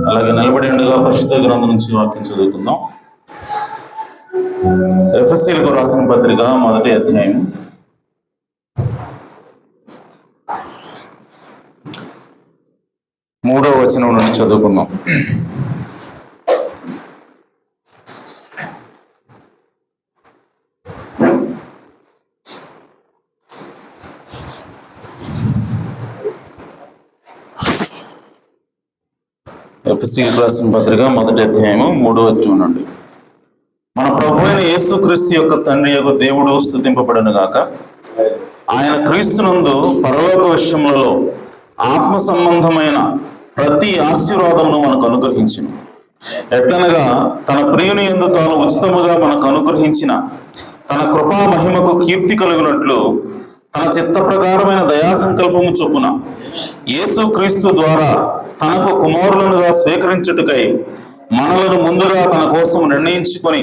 అలాగే నిలబడి ఉండగా పరిశుద్ధ గ్రంథం నుంచి వాక్యం చదువుకుందాం. ఎఫెసీయులకు రాసిన పత్రిక 1వ అధ్యాయం 3వ వచనం నుండి చదువుకుందాం. ఎఫెసీయులకు రాసిన పత్రిక 1వ అధ్యాయం 3వ వచనం నుండి. మన ప్రభువైన యేసుక్రీస్తు యొక్క తండ్రి యొక్క దేవుడు స్తుతింపబడును గాక. ఆయన క్రీస్తునందు పరలోక విషయములలో ఆత్మ సంబంధమైన ప్రతి ఆశీర్వాదమును మనకు అనుగ్రహించును. ఎట్లనగా తన ప్రియుని యందు తాను ఉచితముగా మనకు అనుగ్రహించిన తన కృపా మహిమకు కీర్తి కలుగునట్లు తన చిత్త ప్రకారమైన దయా సంకల్పము చొప్పున యేసు క్రీస్తు ద్వారా తనకు కుమారులనుగా స్వీకరించుటకై మనలను ముందుగా తన కోసం నిర్ణయించుకొని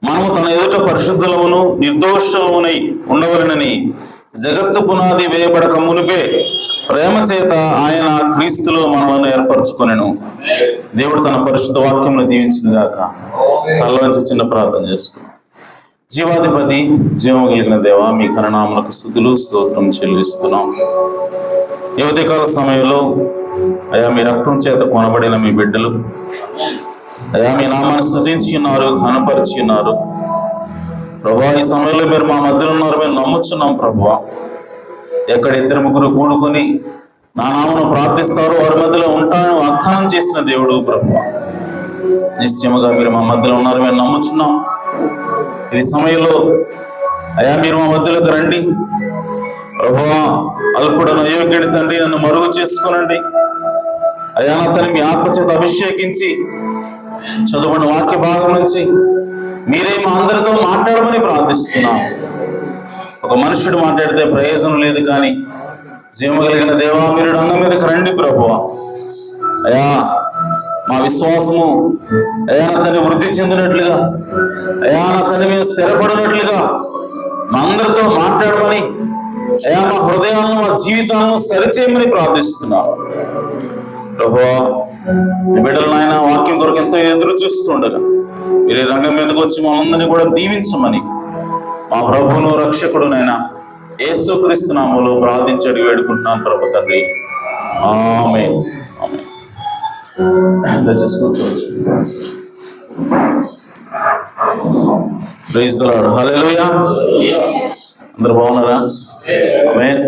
మనము తన ఎదుట పరిశుద్ధులమును నిర్దోషమునై ఉండవలెనని జగత్తు పునాది వేయబడక మునిపే ప్రేమ చేత ఆయన క్రీస్తులో మనలను ఏర్పరచుకొనెను. దేవుడు తన పరిశుద్ధ వాక్యమును దీవించును గాక. తలవంచి చిన్న ప్రార్థన చేసుకున్నాం. జీవాధిపతి, జీవము కలిగిన దేవ, మీ ఘననామమునకు స్తుతులు స్తోత్రం చెల్లిస్తున్నాం. ఈ ఉదయకాల సమయంలో అయా మీ రక్తం చేత కొనబడిన మీ బిడ్డలు అయా మీ నామాన్ని స్తుతించి ఉన్నారు, ఘనపరిచి ఉన్నారు. ప్రభువా, ఈ సమయంలో మీరు మా మధ్యలో ఉన్నారు, మేము నమ్ముచున్నాం. ప్రభువా, ఎక్కడ 2-3 కూడుకొని నా నామను ప్రార్థిస్తారో వారి మధ్యలో ఉంటానని వాగ్దానం చేసిన దేవుడు ప్రభువా, నిశ్చయముగా మీరు మా మధ్యలో ఉన్నారు, మేము నమ్ముచున్నాం. ఈ సమయంలో అయా మీరు మా మధ్యలోకి రండి ప్రభువా. అల్పుడను అయోగ్యుడి తండ్రి, నన్ను మరుగు చేసుకునండి అయా. నా తల్లి మీ ఆత్మచేత అభిషేకించి చదువుకున్న వాక్య భాగం నుంచి మీరే మా అందరితో మాట్లాడమని ప్రార్థిస్తున్నాం. ఒక మనుషుడు మాట్లాడితే ప్రయోజనం లేదు, కానీ జీవము కలిగిన దేవా మీరు రంగం మీదకి రండి ప్రభువా. అయా మా విశ్వాసము అయా నా తండ్రి వృద్ధి చెందినట్లుగా, అయా నా తండ్రి మేము స్థిరపడినట్లుగా మా అందరితో మాట్లాడమని, అయా మా హృదయాలను మా జీవితాలను సరిచేయమని ప్రార్థిస్తున్నాం ప్రభువా. మీ బిడ్డలు నాయన వాక్యం కొరకు ఎంతో ఎదురు చూస్తుండగా మీరు రంగం మీదకి వచ్చి మనందరినీ కూడా దీవించమని మా ప్రభువును రక్షకుడునైనా యేసుక్రీస్తు నామములో ప్రార్థించి అడిగి వేడుకుంటున్నాను ప్రభు తండ్రి, ఆమేన్. ప్రైజ్ ది లార్డ్, హల్లెలూయా. అందరూ బాగున్నారా? ఆమేన్.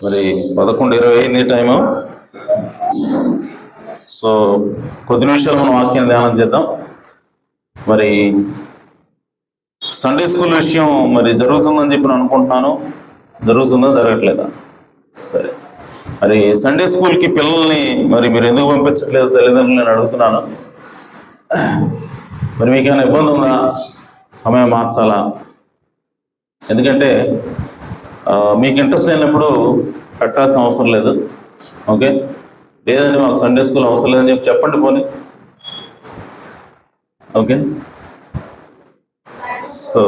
మరి 11:20 అయింది టైము. సో కొద్ది నిమిషాలు మనం వాక్యాన్ని ధ్యానం చేద్దాం. మరి సండే స్కూల్ విషయం మరి జరుగుతుందని చెప్పి నేను అనుకుంటున్నాను. జరుగుతుందా, జరగట్లేదా? సరే, మరి సండే స్కూల్కి పిల్లల్ని మరి మీరు ఎందుకు పంపించట్లేదు తల్లిదండ్రులు నేను అడుగుతున్నాను. మరి మీకేమైనా ఇబ్బంది ఉందా? సమయం మార్చాలా? ఎందుకంటే మీకు ఇంట్రెస్ట్ లేనప్పుడు పెట్టాల్సిన అవసరం లేదు. ఓకే, లేదండి మాకు సండే స్కూల్ అవసరం లేదని చెప్పి చెప్పండి పోనీ. ఓకే, సో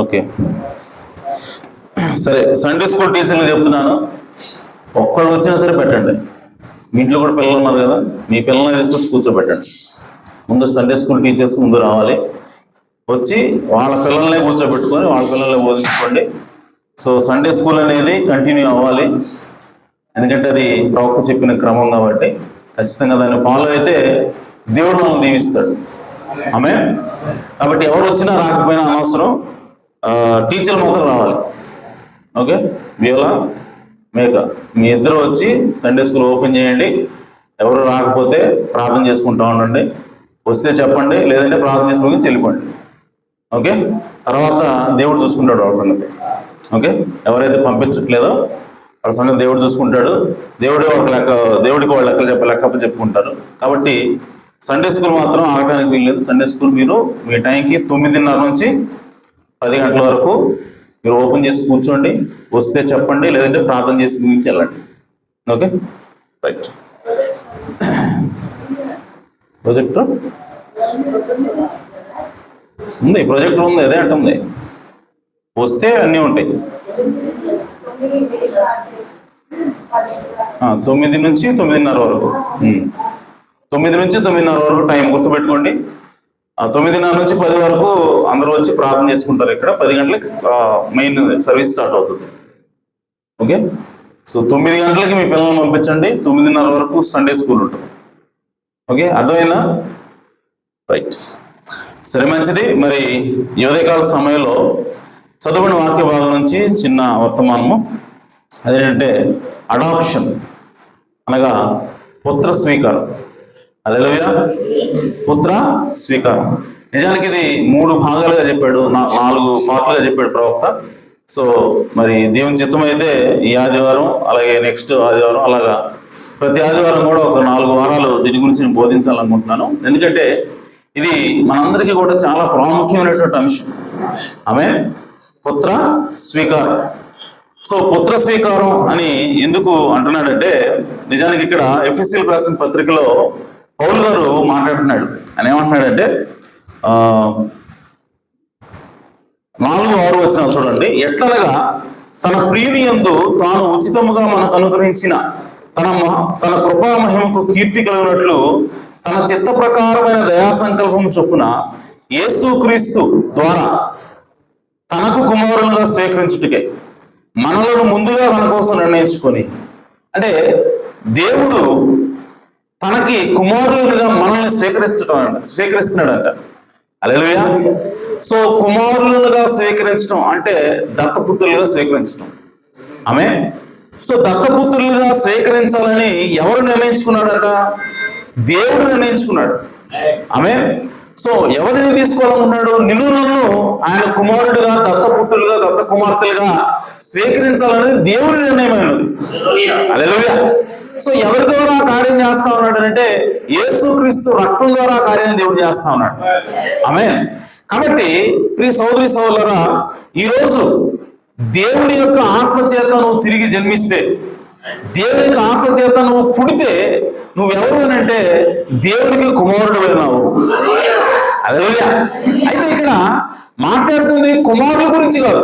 ఓకే, సరే. సండే స్కూల్ టీచర్లు చెప్తున్నాను, ఒక్కళ్ళు వచ్చినా సరే పెట్టండి. మీ ఇంట్లో కూడా పిల్లలు ఉన్నారు కదా, మీ పిల్లల్ని తీసుకొచ్చి కూర్చోబెట్టండి. ముందు సండే స్కూల్ టీచర్స్ ముందు రావాలి, వచ్చి వాళ్ళ పిల్లల్ని కూర్చోబెట్టుకొని వాళ్ళ పిల్లల్ని బోధించుకోండి. సో సండే స్కూల్ అనేది కంటిన్యూ అవ్వాలి, ఎందుకంటే అది ప్రవక్త చెప్పిన క్రమం కాబట్టి ఖచ్చితంగా దాన్ని ఫాలో అయితే దేవుడు మనం దీవిస్తాడు. ఆమేన్. కాబట్టి ఎవరు వచ్చినా రాకపోయినా అనవసరం, టీచర్లు మాత్రం రావాలి. ఓకే, వ్యూలా మేక మీ ఇద్దరు వచ్చి సండే స్కూల్ ఓపెన్ చేయండి. ఎవరు రాకపోతే ప్రార్థన చేసుకుంటా ఉండండి, వస్తే చెప్పండి, లేదంటే ప్రార్థన చేసుకుని వెళ్ళిపోండి. ఓకే, తర్వాత దేవుడు చూసుకుంటాడు వాళ్ళ సంగతి. ఓకే, ఎవరైతే పంపించట్లేదో వాళ్ళ సంగతి దేవుడు చూసుకుంటాడు. దేవుడికి వాళ్ళు లెక్క చెప్పుకుంటారు. కాబట్టి సండే స్కూల్ మాత్రం ఆగడానికి వీల్లేదు. సండే స్కూల్ మీరు మీ టైంకి 9:30 నుంచి 10 గంటల వరకు మీరు ఓపెన్ చేసి కూర్చోండి, వస్తే చెప్పండి, లేదంటే ప్రార్థన చేసి ముగించి వెళ్ళండి. Okay, right. ప్రొజెక్టర్ ఉంది, ప్రొజెక్టర్ ఉంది, అదే అంటుంది. వస్తే అన్నీ ఉంటాయి. 9 నుంచి 9:30 వరకు, 9 నుంచి 9:30 వరకు టైం గుర్తుపెట్టుకోండి. 9:30 నుంచి 10 వరకు అందరూ వచ్చి ప్రార్థన చేసుకుంటారు. ఇక్కడ 10 గంటలకి మెయిన్ సర్వీస్ స్టార్ట్ అవుతుంది. ఓకే, సో 9 గంటలకి మీ పిల్లల్ని పంపించండి, 9:30 వరకు సండే స్కూల్ ఉంటుంది. ఓకే, అర్థమైనా? రైట్, సరే, మంచిది. మరి ఈ ఉదయకాల సమయంలో చదువుకున్న వాక్య భాగం నుంచి చిన్న వర్తమానము, అదేంటంటే అడాప్షన్ అనగా పుత్ర స్వీకారం. హల్లెలూయా, పుత్ర స్వీకారం. నిజానికి ఇది 3 భాగాలుగా చెప్పాడు, 4 పార్ట్లుగా చెప్పాడు ప్రవక్త. సో మరి దేవుని చిత్తం అయితే ఈ ఆదివారం, అలాగే నెక్స్ట్ ఆదివారం, అలాగా ప్రతి ఆదివారం కూడా ఒక 4 వారాలు దీని గురించి నేను బోధించాలనుకుంటున్నాను. ఎందుకంటే ఇది మనందరికీ కూడా చాలా ప్రాముఖ్యమైనటువంటి అంశం. ఆమేన్. పుత్ర స్వీకారం. సో పుత్ర స్వీకారం అని ఎందుకు అంటున్నాడంటే, నిజానికి ఇక్కడ ఎఫెసీయులకు రాసిన పత్రికలో పౌలు గారు మాట్లాడుతున్నాడు. ఆయన ఏమంటున్నాడంటే 4-6 వచనాలు చూడండి. ఎట్లనగా తన ప్రియుని యందు తాను ఉచితముగా మనకు అనుగ్రహించిన తన కృపా మహిమకు కీర్తి కలిగినట్లు తన చిత్త ప్రకారమైన దయా సంకల్పం చొప్పున యేసుక్రీస్తు ద్వారా తనకు కుమారులుగా స్వీకరించుటకే మనలను ముందుగా తన కోసం నిర్ణయించుకొని, అంటే దేవుడు తనకి కుమారులుగా మనల్ని స్వీకరిస్తున్నాడంట. హల్లెలూయా. సో కుమారులుగా స్వీకరించడం అంటే దత్తపుత్రులుగా స్వీకరించడం. ఆమేన్. సో దత్తపుత్రులుగా స్వీకరించాలని ఎవరు నిర్ణయించుకున్నాడట? దేవుడు నిర్ణయించుకున్నాడు. ఆమేన్. సో ఎవరిని తీసుకోవాలనుకున్నాడు? నిన్ను నన్ను ఆయన కుమారుడుగా, దత్తపుత్రులుగా, దత్త కుమార్తెలుగా స్వీకరించాలనేది దేవుడి నిర్ణయమైనది. హల్లెలూయా. సో ఎవరి ద్వారా కార్యం చేస్తా ఉన్నాడు అంటే యేసుక్రీస్తు రక్తం ద్వారా కార్యాన్ని దేవుడు చేస్తా ఉన్నాడు. ఆమేన్. కాబట్టి ప్రియ సోదరి సోదరులారా, ఈరోజు దేవుని యొక్క ఆత్మచేత నువ్వు తిరిగి జన్మిస్తే, దేవుని యొక్క ఆత్మచేత నువ్వు పుడితే నువ్వెవరు అని అంటే దేవునికి కుమారుడు అయినావు. హల్లెలూయా. అయితే ఇక్కడ మాట్లాడుతుంది కుమారుల గురించి కాదు,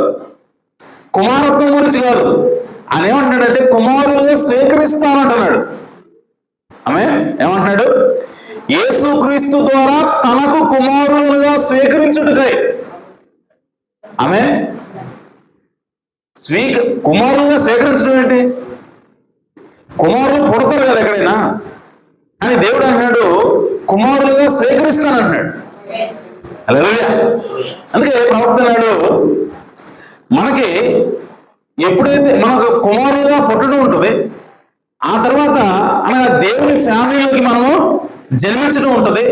కుమారత్వం గురించి కాదు. ఆయన ఏమంటున్నాడంటే కుమారులుగా స్వీకరిస్తానంటున్నాడు. ఆమె ఏమంటున్నాడు? యేసుక్రీస్తు ద్వారా తనకు కుమారులుగా స్వీకరించుటకై. ఆమె కుమారులుగా స్వీకరించడం ఏంటి? కుమారులు పుడతారు కదా ఎక్కడైనా, అని దేవుడు అన్నాడు కుమారులుగా స్వీకరిస్తానంటున్నాడు. హల్లెలూయా. అందుకే ప్రవక్త అన్నాడు, మనకి ఎప్పుడైతే మనకు కుమారులుగా పుట్టడం ఉంటుంది, ఆ తర్వాత అనగా దేవుని ఫ్యామిలీలోకి మనము జన్మించడం ఉంటుంది,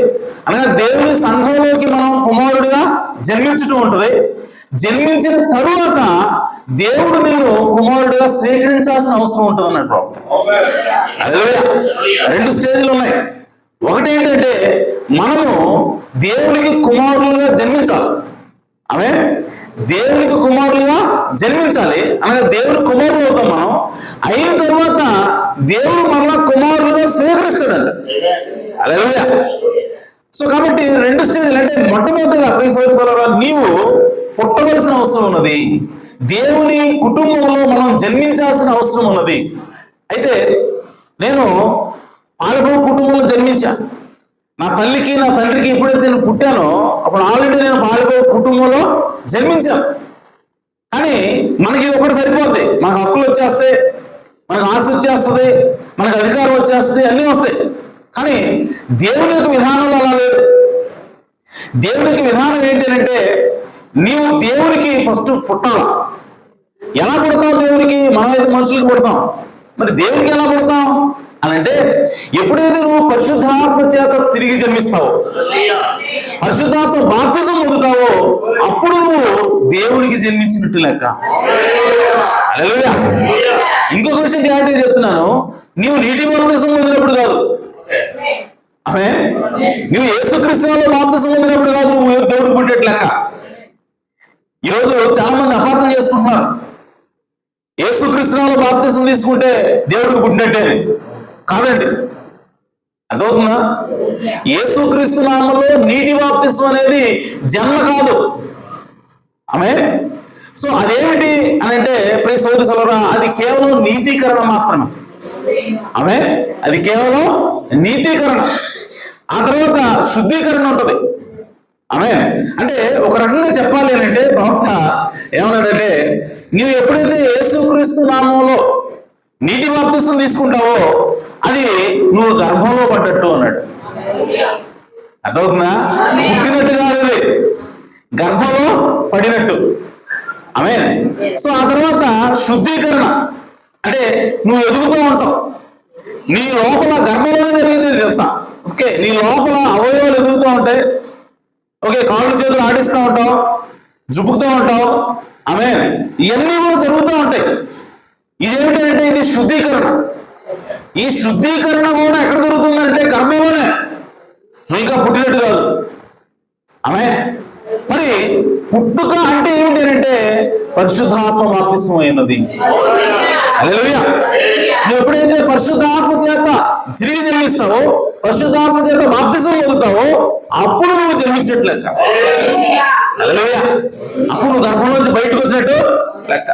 అనగా దేవుని సంఘంలోకి మనం కుమారుడిగా జన్మించడం ఉంటుంది. జన్మించిన తరువాత దేవుడు నిన్ను కుమారుడిగా స్వీకరించాల్సిన అవసరం ఉంటుంది అన్నాడు ప్రవక్త. హల్లెలూయా. 2 స్టేజ్లు ఉన్నాయి. ఒకటి ఏంటంటే మనము దేవునికి కుమారులుగా జన్మించాలి. ఆమె దేవునికి కుమారులుగా జన్మించాలి, అనగా దేవుని కుమారులు అవుతాం మనం. అయిన తర్వాత దేవుడు మరలా కుమారులుగా స్వీకరిస్తాడంట. హల్లెలూయా. సో కాబట్టి 2 స్టేజ్లు అంటే మొట్టమొదటిగా నీవు పుట్టవలసిన అవసరం ఉన్నది. దేవుని కుటుంబంలో మనం జన్మించాల్సిన అవసరం ఉన్నది. అయితే నేను పాలకొండ కుటుంబంలో జన్మించా. నా తల్లికి నా తండ్రికి ఎప్పుడైతే నేను పుట్టానో అప్పుడు ఆల్రెడీ నేను పాలకొండ కుటుంబంలో జన్మించాను. కానీ మనకి ఇది ఒకటి సరిపోద్ది. మనకు హక్కులు వచ్చేస్తాయి, మనకు ఆస్తి వచ్చేస్తుంది, మనకు అధికారం వచ్చేస్తుంది, అన్నీ వస్తాయి. కానీ దేవుని యొక్క విధానంలో అలా లేదు. దేవుని యొక్క విధానం ఏంటంటే నీవు దేవునికి ఫస్ట్ పుట్టాలా. ఎలా పుడతావు దేవునికి? మనమైతే మనుషులకి పుడతాం, మరి దేవునికి ఎలా పుడతాం అని అంటే ఎప్పుడైతే నువ్వు పరిశుద్ధాత్మ చేత తిరిగి జన్మిస్తావో, పరిశుద్ధాత్మ బాప్తిజం పొందుతావో అప్పుడు నువ్వు దేవునికి జన్మించినట్టు లెక్క. హల్లెలూయా. ఇంకొక విషయం క్లారిటీ చెప్తున్నాను, నీవు నీటి బాప్తిజం పొందినప్పుడు కాదు, నువ్వు యేసుక్రీస్తులో బాప్తిజం పొందినప్పుడు కాదు నువ్వు దేవుడికి పుట్టేట్టు లెక్క. ఈరోజు చాలా మంది అపార్థం చేసుకుంటున్నారు. యేసుక్రీస్తులో బాప్తిజం తీసుకుంటే దేవుడికి పుట్టినట్టే. కాదండి, అర్థమవుతుందా? యేసుక్రీస్తు నామములో నీటి బాప్తిజం అనేది జన్మ కాదు. సో అదేమిటి అని అంటే ప్రియ సోదరి సోదరా, అది కేవలం నీతీకరణ మాత్రమే. అది కేవలం నీతీకరణ. ఆ తర్వాత శుద్ధీకరణ ఉంటుంది. అంటే ఒక రకంగా చెప్పాలి అంటే ప్రవక్త ఏమన్నాడంటే, నీవు ఎప్పుడైతే యేసుక్రీస్తు నామంలో నీటి బాప్తిసం తీసుకుంటావో అది నువ్వు గర్భంలో పడ్డట్టు అన్నాడు. అర్థమవుతుందా? పుట్టినట్టు కాదు, గర్భంలో పడినట్టు. సో ఆ తర్వాత శుద్ధీకరణ అంటే నువ్వు ఎదుగుతూ ఉంటావు. నీ లోపల గర్భంలోనే జరిగేది చెప్తా. ఓకే, నీ లోపల అవయవాలు ఎదుగుతూ ఉంటాయి. ఓకే, కాళ్ళు చేతులు ఆడిస్తూ ఉంటావు, జుపుతూ ఉంటావు. ఇవన్నీ కూడా జరుగుతూ ఉంటాయి. ఇదేమిటంటే ఇది శుద్ధీకరణ. ఈ శుద్ధీకరణ కూడా ఎక్కడ జరుగుతుందంటే గర్భంలోనే, నువ్వు ఇంకా పుట్టినట్టు కాదు. మరి పుట్టుక అంటే ఏమిటి అంటే పరిశుద్ధాత్మ బాప్తిసం అయినది. హల్లెలూయా. నువ్వు ఎప్పుడైతే పరిశుద్ధాత్మ చేత తిరిగి జన్మిస్తావో, పరిశుద్ధాత్మ చేత బాప్తిసం పొందుతావో అప్పుడు నువ్వు జన్మించినట్టు లెక్క. హల్లెలూయా. అప్పుడు నువ్వు గర్భం నుంచి బయటకు వచ్చినట్టు లెక్క.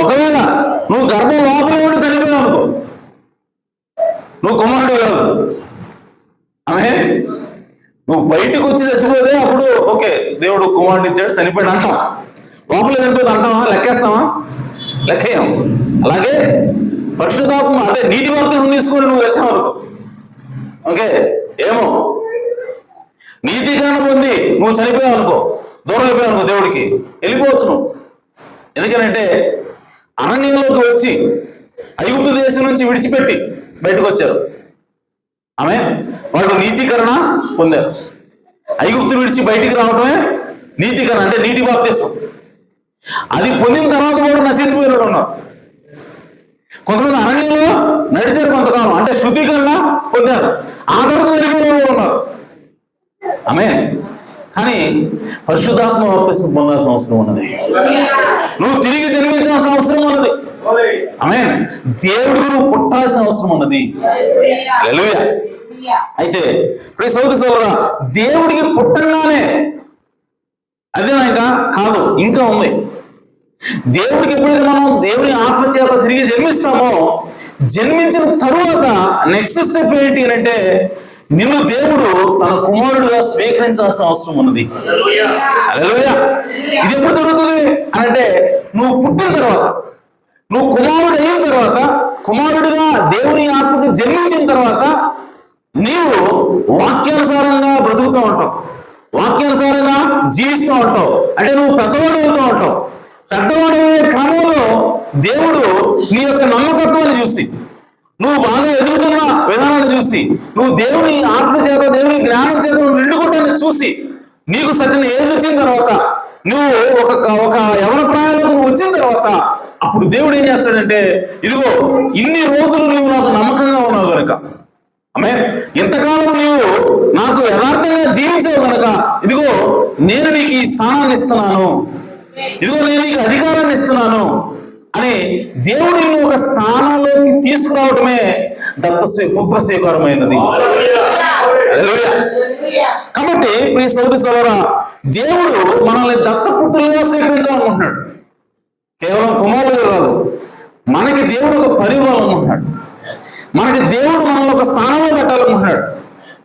ఒకవేళ నువ్వు గర్భం లోపల ఉండి చనిపోయావు అనుకో, నువ్వు కుమారుడు కాదు. నువ్వు బయటకు వచ్చి చచ్చిపోతే అప్పుడు ఓకే దేవుడు కుమారుడు ఇచ్చాడు చనిపోయాడు అంటాం. లోపల చనిపోతే అంటామా? లెక్కేస్తామా? లెక్కేయం. అలాగే పరిశుద్ధాత్మ అంటే నీటి బాప్తిసం తీసుకొని నువ్వు వచ్చావు అనుకో, ఓకే ఏమో నీతికరణ పొంది నువ్వు చనిపోయావు అనుకో, దూరం అయిపోయావు అనుకో, దేవుడికి వెళ్ళిపోవచ్చు నువ్వు. ఎందుకనంటే అరణ్యంలోకి వచ్చి ఐగుప్తు దేశం నుంచి విడిచిపెట్టి బయటకు వచ్చారు. వాళ్ళు నీతీకరణ పొందారు. ఐగుప్తు విడిచి బయటికి రావడమే నీతీకరణ అంటే నీటి బాప్తిసం. అది పొందిన తర్వాత కూడా నశించిపోయిన ఉన్నారు. కొంతమంది అరణ్యంలో నడిచారు కొంతకాలం, అంటే శుద్ధీకరణ పొందారు, ఆ తర్వాత వెళ్ళిపోయిన ఉన్నారు. కానీ పరిశుద్ధాత్మ బాప్తిసం పొందాల్సిన అవసరం ఉన్నది. నువ్వు తిరిగి జన్మించాల్సిన అవసరం ఉన్నది. దేవుడికి నువ్వు పుట్టాల్సిన అవసరం ఉన్నది. హల్లెలూయా. అయితే ప్రియ సోదరి సోదరా, దేవుడికి పుట్టంగానే అదే ఇంకా కాదు, ఇంకా ఉంది. దేవుడికి ఎప్పుడైతే మనం దేవుని ఆత్మచేత తిరిగి జన్మిస్తామో, జన్మించిన తరువాత నెక్స్ట్ స్టెప్ ఏంటి అంటే నిన్ను దేవుడు తన కుమారుడుగా స్వీకరించాల్సిన అవసరం ఉన్నది. హల్లెలూయా. ఇది ఎప్పుడు జరుగుతుంది అంటే నువ్వు పుట్టిన తర్వాత, నువ్వు కుమారుడు అయిన తర్వాత, కుమారుడిగా దేవుని ఆత్మకు జన్మించిన తర్వాత నీవు వాక్యానుసారంగా బ్రతుకుతూ ఉంటావు, వాక్యానుసారంగా జీవిస్తూ ఉంటావు. అంటే నువ్వు పెద్దవాడు అవుతూ ఉంటావు. పెద్దవాడు అయ్యే క్రమంలో దేవుడు నీ యొక్క నమ్మకత్వాన్ని చూసి, నువ్వు బాగా ఎదుగుతున్న విధానాన్ని చూసి, నువ్వు దేవుని ఆత్మ చేత దేవుని జ్ఞానం చేత నిండుకోవడాన్ని చూసి, నీకు సరైన ఏజ్ వచ్చిన తర్వాత, నువ్వు ఒక యవన ప్రాయంలోకి నువ్వు వచ్చిన తర్వాత అప్పుడు దేవుడు ఏం చేస్తాడంటే, ఇదిగో ఇన్ని రోజులు నువ్వు నాకు నమ్మకంగా ఉన్నావు కనుక, ఎంతకాలం నీవు నాకు యథార్థంగా జీవించావు కనుక, ఇదిగో నేను నీకు ఈ స్థానాన్ని ఇస్తున్నాను, ఇదిగో నేను నీకు అధికారాన్ని ఇస్తున్నాను అని దేవుడిని ఒక స్థానంలోకి తీసుకురావడమే పుత్ర స్వీకారమైనది. హల్లెలూయా. కాబట్టి ప్రియ సోదరి సోదరా, దేవుడు మనల్ని దత్తపుత్రులుగా స్వీకరించాలనుకుంటున్నాడు. కేవలం కుమారులుగా కాదు, మనకి దేవుడు ఒక పని ఇవ్వాలనుకుంటున్నాడు. మనకి దేవుడు మనల్ని ఒక స్థానంలో పెట్టాలనుకుంటున్నాడు.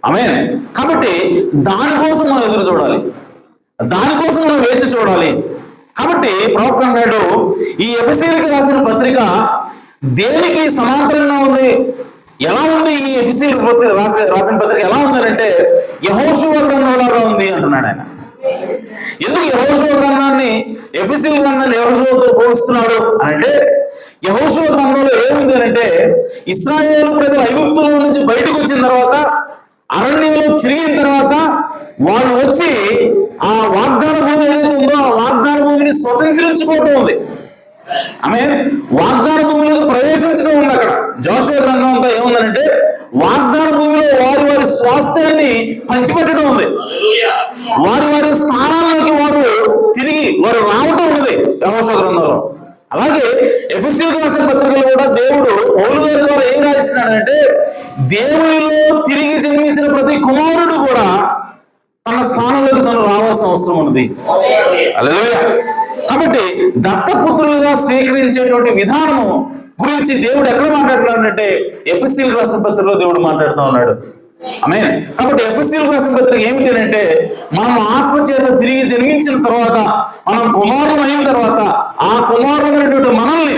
ఆమేన్. కాబట్టి దానికోసం మనం ఎదురు చూడాలి, దానికోసం మనం వేచి చూడాలి. కాబట్టి ప్రవక్త అన్నాడు, ఈ ఎఫెసీయులకు రాసిన పత్రిక దేనికి సమాంతరంగా ఉంది? ఎలా ఉంది ఈ ఎఫెసీయులకు రాసిన పత్రిక ఎలా ఉందంటే యెహోషువ గ్రంథంలాగా ఉంది అంటున్నాడు ఆయన. ఎందుకు యెహోషువ గ్రంథాన్ని ఎఫెసీయుల గ్రంథాన్ని యెహోషువతో పోలుస్తున్నాడు అంటే, యెహోషువ గ్రంథంలో ఏముంది అంటే, ఇశ్రాయేలు ప్రజలు ఐగుప్తులో నుంచి బయటకు వచ్చిన తర్వాత, అరణ్యంలో తిరిగిన తర్వాత వాళ్ళు వచ్చి ఆ వాగ్దాన భూమి ఏదైతే ఉందో ఆ వాగ్దాన భూమిని స్వతంత్రించుకోవటం ఉంది. ఆమేన్. వాగ్దాన భూమిలో ప్రవేశించడం ఉంది. అక్కడ జోషువ గ్రంథం అంతా ఏముందంటే వాగ్దాన భూమిలో వారి వారి స్వాస్థ్యాన్ని పంచిపెట్టడం ఉంది. వారి వారి స్థానాల్లోకి వారు రావటం ఉంది యెహోషువ గ్రంథంలో. అలాగే ఎఫెసీయులకు రాసిన పత్రికలు కూడా దేవుడు పౌలు గారి ద్వారా ఏం రాయిస్తున్నాడంటే, దేవునిలో తిరిగి జన్మించిన ప్రతి కుమారుడు కూడా తన స్థానంలోకి తను రావాల్సిన అవసరం ఉన్నది. హల్లెలూయా. కాబట్టి దత్తపుత్రులుగా స్వీకరించేటువంటి విధానము గురించి దేవుడు ఎక్కడ మాట్లాడుతున్నాడంటే ఎఫెసీయులకు రాసిన పత్రికలో దేవుడు మాట్లాడుతూ ఉన్నాడు. ఆమేన్. కాబట్టి ఎఫెసీయులకు రాసిన పత్రిక ఏమిటి అంటే, మనం ఆత్మ చేత తిరిగి జన్మించిన తర్వాత, మనం కుమారులు అయిన తర్వాత, ఆ కుమారులైనటువంటి మనల్ని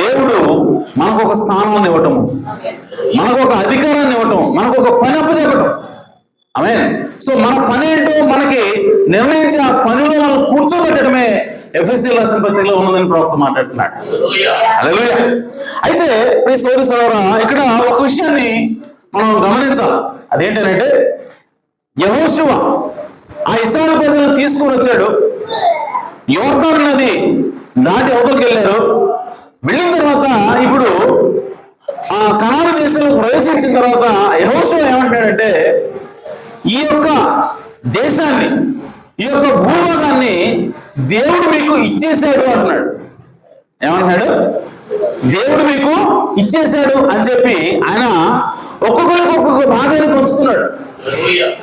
దేవుడు మనకు ఒక స్థానాన్ని ఇవ్వటము, మనకు ఒక అధికారాన్ని ఇవ్వటం, మనకు ఒక పని అప్పచెప్పటం. ఆమేన్. సో మన పని ఏంటో మనకి నిర్ణయించి ఆ పనిలో మనం కూర్చోబెట్టడమే ఎఫెసీయులకు రాసిన పత్రికలో ఉన్నదని ప్రవక్త మాట్లాడుతున్నాడు. హల్లెలూయా. అయితే ప్రియ సోదరి సోదరా, ఇక్కడ ఒక విషయాన్ని మనం గమనించాలి. అదేంటంటే, యెహోషువ ఆ ఇశ్రాయేలు ప్రజలను తీసుకొని వచ్చాడు. యోర్దాను నది దాటి అవతలికి వెళ్ళారు. వెళ్ళిన తర్వాత ఇప్పుడు ఆ కనాను దేశంలో ప్రవేశించిన తర్వాత యెహోషువ ఏమంటాడంటే, ఈ యొక్క దేశాన్ని, ఈ యొక్క భూభాగాన్ని దేవుడు మీకు ఇచ్చేశాడు అంటున్నాడు. ఏమంటున్నాడు? దేవుడు మీకు ఇచ్చేశాడు అని చెప్పి ఆయన ఒక్కొక్కరికి ఒక్కొక్క భాగాన్ని పంచుతున్నాడు.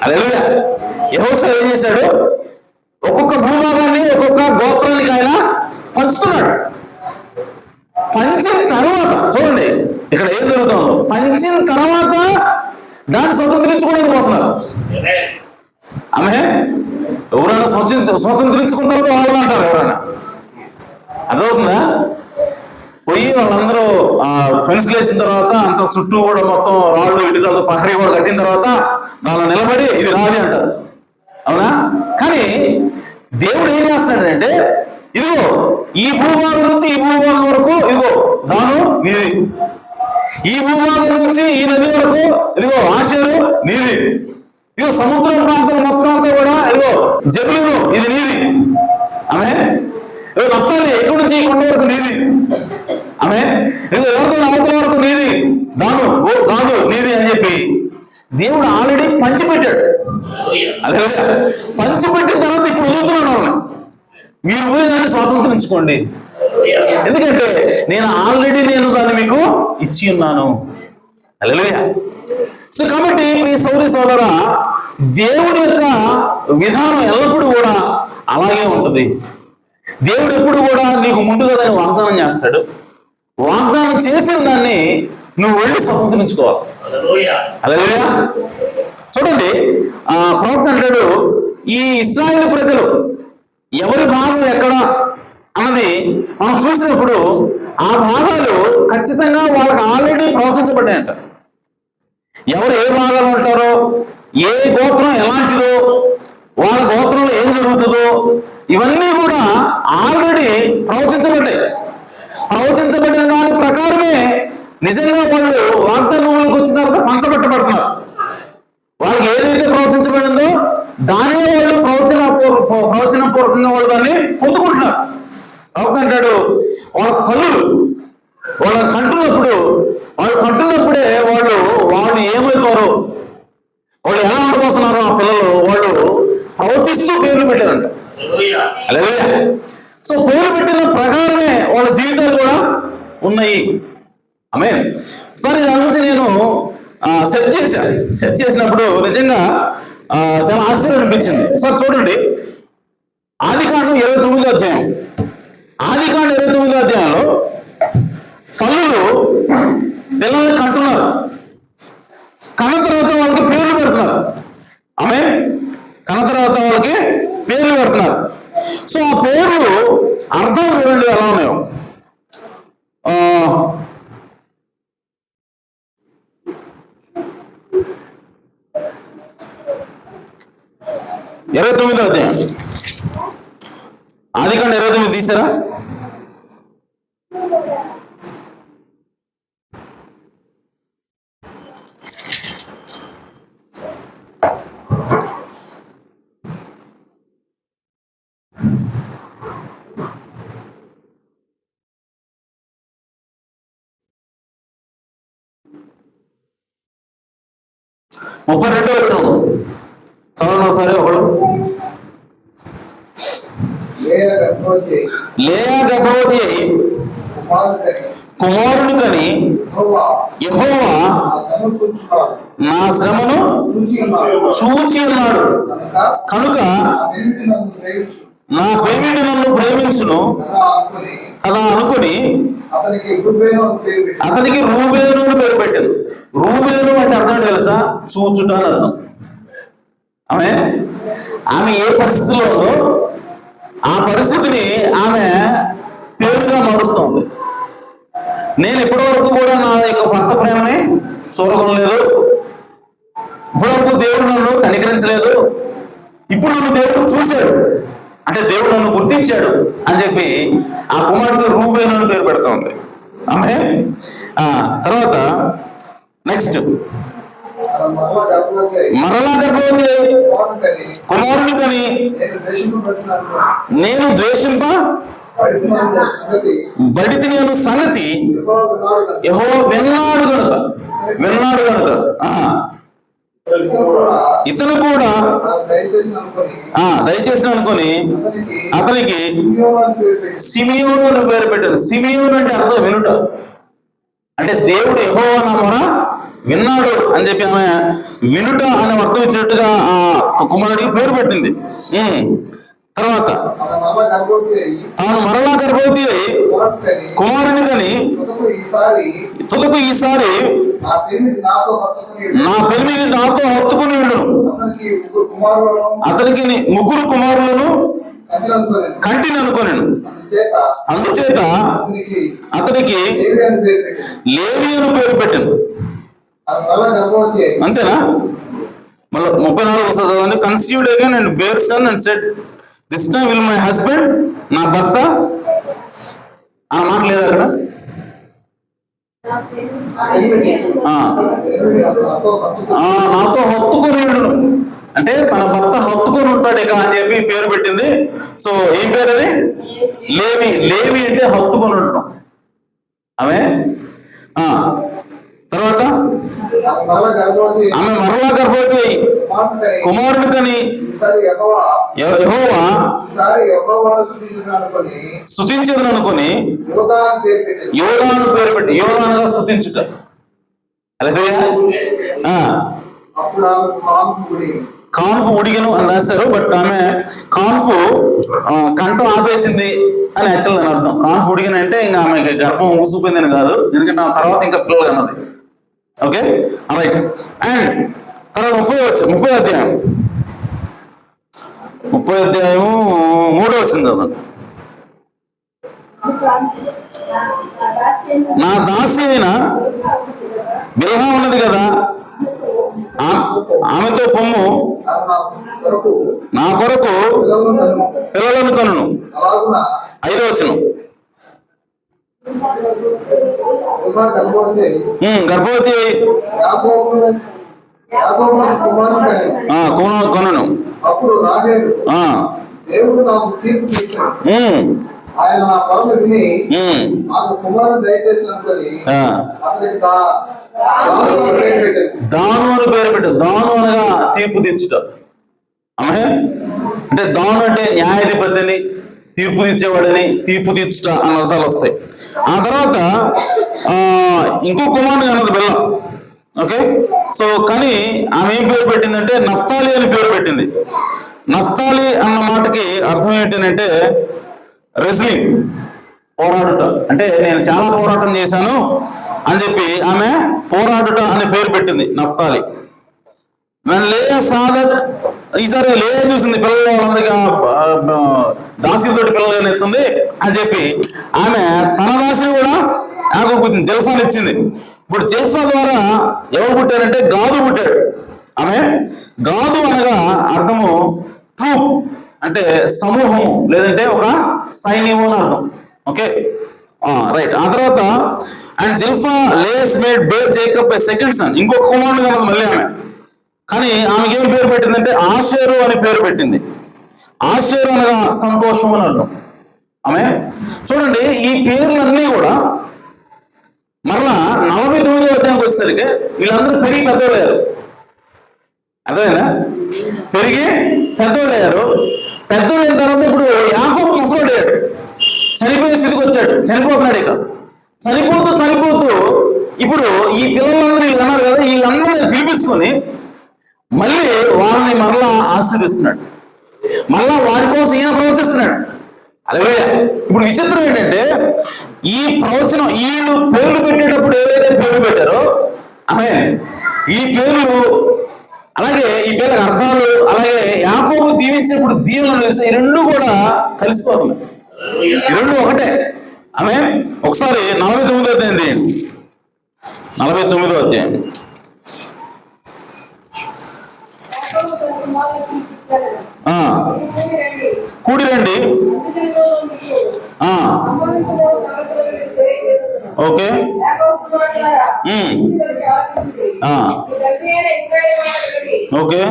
హల్లెలూయా. యెహోషువ ఏం చేశాడు? ఒక్కొక్క భూభాగాన్ని ఒక్కొక్క గోత్రానికి ఆయన పంచుతున్నాడు. పంచిన తర్వాత చూడండి ఇక్కడ ఏం జరుగుతుందో, పంచిన తర్వాత దాన్ని స్వతంత్రించుకోవడానికి పోతున్నారు. ఆమె ఎవరైనా స్వతంత్రించుకున్న తర్వాత వాళ్ళు అంటారు. ఎవరైనా అర్థమవుతుందా? పోయి వాళ్ళందరూ ఫెన్స్లు వేసిన తర్వాత అంత చుట్టూ కూడా మొత్తం రాళ్ళు ఇటుకలతో పహరీ కూడా కట్టిన తర్వాత దానిలో నిలబడి ఇది రాజు అంటారు. అవునా? కానీ దేవుడు ఏం చేస్తాడంటే, ఇదిగో ఈ భూభాగం నుంచి ఈ భూభాగం వరకు ఇదిగో దాను నీది, ఈ భూభాగం నుంచి ఈ నది వరకు ఇదిగో ఆషేరు నీది, ఇదిగో సముద్రం ప్రాంతం మొత్తం అంతా కూడా ఇదిగో జబులును ఇది నీది. ఆమె నఫ్తాలి ఎక్కడి నుంచి ఈ కొండ వరకు నీది. ఆమె ఇదిగో ఎవరితో అవతల వరకు నీది, దాను కాదు నీది అని చెప్పి దేవుడు ఆల్రెడీ పంచిపెట్టాడు. అదే పంచిపెట్టిన తర్వాత ఇప్పుడు వదులుతున్నాడు వాళ్ళని, మీరు పోయి దాన్ని స్వాతంత్రించుకోండి, ఎందుకంటే నేను దాన్ని మీకు ఇచ్చి ఉన్నాను. హల్లెలూయా. సో కాబట్టి ఈ సోదరి సోదరా, దేవుడి యొక్క విధానం ఎల్లప్పుడూ కూడా అలాగే ఉంటుంది. దేవుడు ఎప్పుడు కూడా నీకు ముందుగా దాన్ని వాగ్దానం చేస్తాడు. వాగ్దానం చేసిన దాన్ని నువ్వు వెళ్ళి స్వతంత్రించుకోవాలి. హల్లెలూయా. చూడండి ప్రవక్త అంటాడు, ఈ ఇశ్రాయేలు ప్రజలు ఎవరి భాగం ఎక్కడ అన్నది మనం చూసినప్పుడు ఆ భాగాలు ఖచ్చితంగా వాళ్ళకి ఆల్రెడీ ప్రవచించబడ్డాయంట. ఎవరు ఏ భాగాలు ఉంటారో, ఏ గోత్రం ఎలాంటిదో, వాళ్ళ గోత్రంలో ఏం జరుగుతుందో ఇవన్నీ కూడా ఆల్రెడీ ప్రవచించబడ్డాయి. ప్రవచించబడిన దాని ప్రకారమే నిజంగా వాళ్ళు వాగ్దాన భూమిలోకి వచ్చిన తర్వాత పంచబెట్టబడుతున్నారు. వాళ్ళకి ఏదైతే ప్రవచించబడిందో దానిలో వాళ్ళు ప్రవచన పూర్వకంగా వాళ్ళు దాన్ని పొందుకుంటున్నారు. ప్రవక్త అంటాడు, వాళ్ళ కళ్ళు వాళ్ళని కంటున్నప్పుడే వాళ్ళు ఏమవుతారో, వాళ్ళు ఎలా ఉండబోతున్నారో ఆ పిల్లలు వాళ్ళు ప్రవచిస్తూ పేర్లు పెట్టారంట. హల్లెలూయా. సో పేరు పెట్టిన ప్రకారమే వాళ్ళ జీవితాలు కూడా ఉన్నాయి. ఆమేన్. సరే దాని నుంచి నేను సెట్ చేసినప్పుడు నిజంగా చాలా ఆశ్చర్యం అనిపించింది. సార్ చూడండి, ఆదికాండం 29వ అధ్యాయం. ఆదికాండం 29వ అధ్యాయంలో తల్లులు పిల్లల్ని కంటున్నారు, కన్న తర్వాత వాళ్ళకి పేర్లు పెడుతున్నారు. ఆమె కన్న తర్వాత వాళ్ళకి పేర్లు పెడుతున్నారు. సో ఆ పేర్లు అర్థం చూడండి ఎలా ఉన్నాయో. 29వ అధ్యాయం ఆదికాండం 29 తీసారా? ముప్పై 32వ వచనం చదవండి ఒకసారి. ఒకడు లేయా గర్భవతి అయి కుమారుడు కని యెహోవా నా శ్రమను చూచి ఉన్నాడు కనుక నా పెనిమిటి నన్ను ప్రేమించును కదా అనుకుని అతనికి రూబేను అని పేరు పెట్టాను. రూబేను అంటే అర్థం తెలుసా? చూచుట అని అర్థం. ఆమె ఏ పరిస్థితిలో ఉందో ఆ పరిస్థితిని ఆమె పేరుగా మారుస్తుంది. నేను ఇప్పటి వరకు కూడా నా యొక్క భర్త ప్రేమని చూరగొనలేదు, ఇప్పటివరకు దేవుడు నన్ను కనికరించలేదు, ఇప్పుడు నన్ను దేవుడు చూశాడు అంటే దేవుడు నన్ను గుర్తించాడు అని చెప్పి ఆ కుమారుడికి రూబేను అని పేరు పెడతా ఉంది ఆమె. తర్వాత నెక్స్ట్ మరలా గర్భవతి కుమారుడు కని నేను ద్వేషింప బడితి నేను సంగతి యెహోవా విన్నాడు గనుక ఇతను కూడా దయచేసి అనుకొని అతనికి సిమియోను అని పేరు పెట్టాను. సిమియోను అంటే అర్థం వినుట, అంటే దేవుడు యెహోవా నా మొర విన్నాడు అని చెప్పి ఆమె వినుట అనే అర్థం ఇచ్చినట్టుగా ఆ కుమారుడికి పేరు పెట్టింది. తర్వాత తాను మరలా గర్భవతి అయి కుమారుని కని తుదకు ఈసారి నా పెనిమిటి నాతో హత్తుకుని వెళ్ళను, అతనికి ముగ్గురు కుమారులను కంటిని అనుకోలేను, అందుచేత అతనికి లేవి అని పేరు పెట్టాను. అంతేనా? మళ్ళీ 34 చదవండి. Conceived again and bare son and said this time will my husband, నా భర్త ఆ మాట లేదు అక్కడ. నాతో హత్తుకొని అంటే తన భర్త హత్తుకొని ఉంటాడు ఇక అని చెప్పి పేరు పెట్టింది. సో ఏం పేరు అది? లేవి. లేవి అంటే హత్తుకొని ఉండటం ఆమె. తర్వాత ఆమె మరలా గర్భవతి కుమారుడు కని యెహోవా స్తుతించదని అనుకుని యోదాను పేరు పెట్టి యోదానుగా స్తుతించుట. అలాగే కాన్పు ఉడిగను అని రాశారు, బట్ ఆమె కాన్పు కంఠం ఆపేసింది అని యాక్చువల్గా దాని అర్థం. కాన్పు ఉడిగను అంటే ఇంకా ఆమె గర్భం మూసిపోయిందని కాదు, ఎందుకంటే ఆ తర్వాత ఇంకా పిల్లలు అన్నది. Okay right. అండ్ తర్వాత 30వ అధ్యాయం 3వ వచనం చదవండి. నా దాసి అయిన బిల్హా ఉన్నది కదా, ఆమెతో పొమ్ము నా కొరకు పిల్లలను కనును. 5వ వచనం గర్భవతి కొనను. దాను అని పేరు పెట్టు. దాను అనగా తీర్పు తీర్చుట. ఆమె అంటే దాను అంటే న్యాయాధిపతిని, తీర్పు తీర్చేవాడని, తీర్పు తీర్చుట అన్న అర్థాలు వస్తాయి. ఆ తర్వాత ఇంకో కుమారుడు అన్నది బెల్ల. ఓకే. సో కానీ ఆమె ఏం పేరు పెట్టిందంటే నఫ్తాలి అని పేరు పెట్టింది. నఫ్తాలి అన్న మాటకి అర్థం ఏంటంటే రెజ్లింగ్, పోరాడుట. అంటే నేను చాలా పోరాటం చేశాను అని చెప్పి ఆమె పోరాడుట అనే పేరు పెట్టింది నఫ్తాలి. లేయా సాదత్, ఈసారి లేయా చూసింది పిల్లలు వాళ్ళందరికీ దాసితోటి పిల్లలుగా ఎత్తుంది అని చెప్పి ఆమె తన దాసిని కూడా యాకోబుకి జిల్ఫాని ఇచ్చింది. ఇప్పుడు జిల్ఫా ద్వారా ఎవరు పుట్టారంటే గాదు పుట్టాడు. ఆమె గాదు అనగా అర్థము ట్రూప్, అంటే సమూహము లేదంటే ఒక సైన్యము అని అర్థం. Okay right. ఆ తర్వాత and Zilpah Leah's maid bare Jacob a second son, ఇంకొక కుమారుడు కలదు మళ్ళీ ఆమె. కానీ ఆమెకి ఏం పేరు పెట్టిందంటే ఆషేరు అని పేరు పెట్టింది. ఆషేరు అనగా సంతోషం అని అర్థం. ఆమె చూడండి, ఈ పేర్లన్నీ కూడా మరలా 49వ అధ్యాయంకి వచ్చేసరికి వీళ్ళందరూ పెరిగి పెద్దోళ్ళయ్యారు. అర్థమైందా? పెరిగి పెద్దోళ్ళయ్యారు. పెద్దోళ్ళైన తర్వాత ఇప్పుడు యాకోబు ముసలోడయ్యాడు, చనిపోయే స్థితికి వచ్చాడు, చనిపోతున్నాడు. ఇక చనిపోతూ ఇప్పుడు ఈ పిల్లలందరూ వీళ్ళు అన్నారు కదా, వీళ్ళందరినీ పిలిపించుకొని మళ్ళీ వాళ్ళని మరలా ఆశీర్వదిస్తున్నాడు. మరలా వారి కోసం ఈయన ప్రవచిస్తున్నాడు. అలాగే ఇప్పుడు విచిత్రం ఏంటంటే ఈ ప్రవచనం వీళ్ళు పేర్లు పెట్టేటప్పుడు ఏవైతే పేర్లు పెట్టారో ఆమె ఈ పేర్లు, అలాగే ఈ పేర్ల అర్థాలు, అలాగే యాకోబు దీవించినప్పుడు దీవెనలు వేస్తే ఈ రెండు కూడా కలిసిపోతున్నాయి. ఈ రెండు ఒకటే. ఆమె ఒకసారి 49వ అధ్యాయం తీయండి. 49వ అధ్యాయం. కూడి రండి. ఓకే. ఓకే.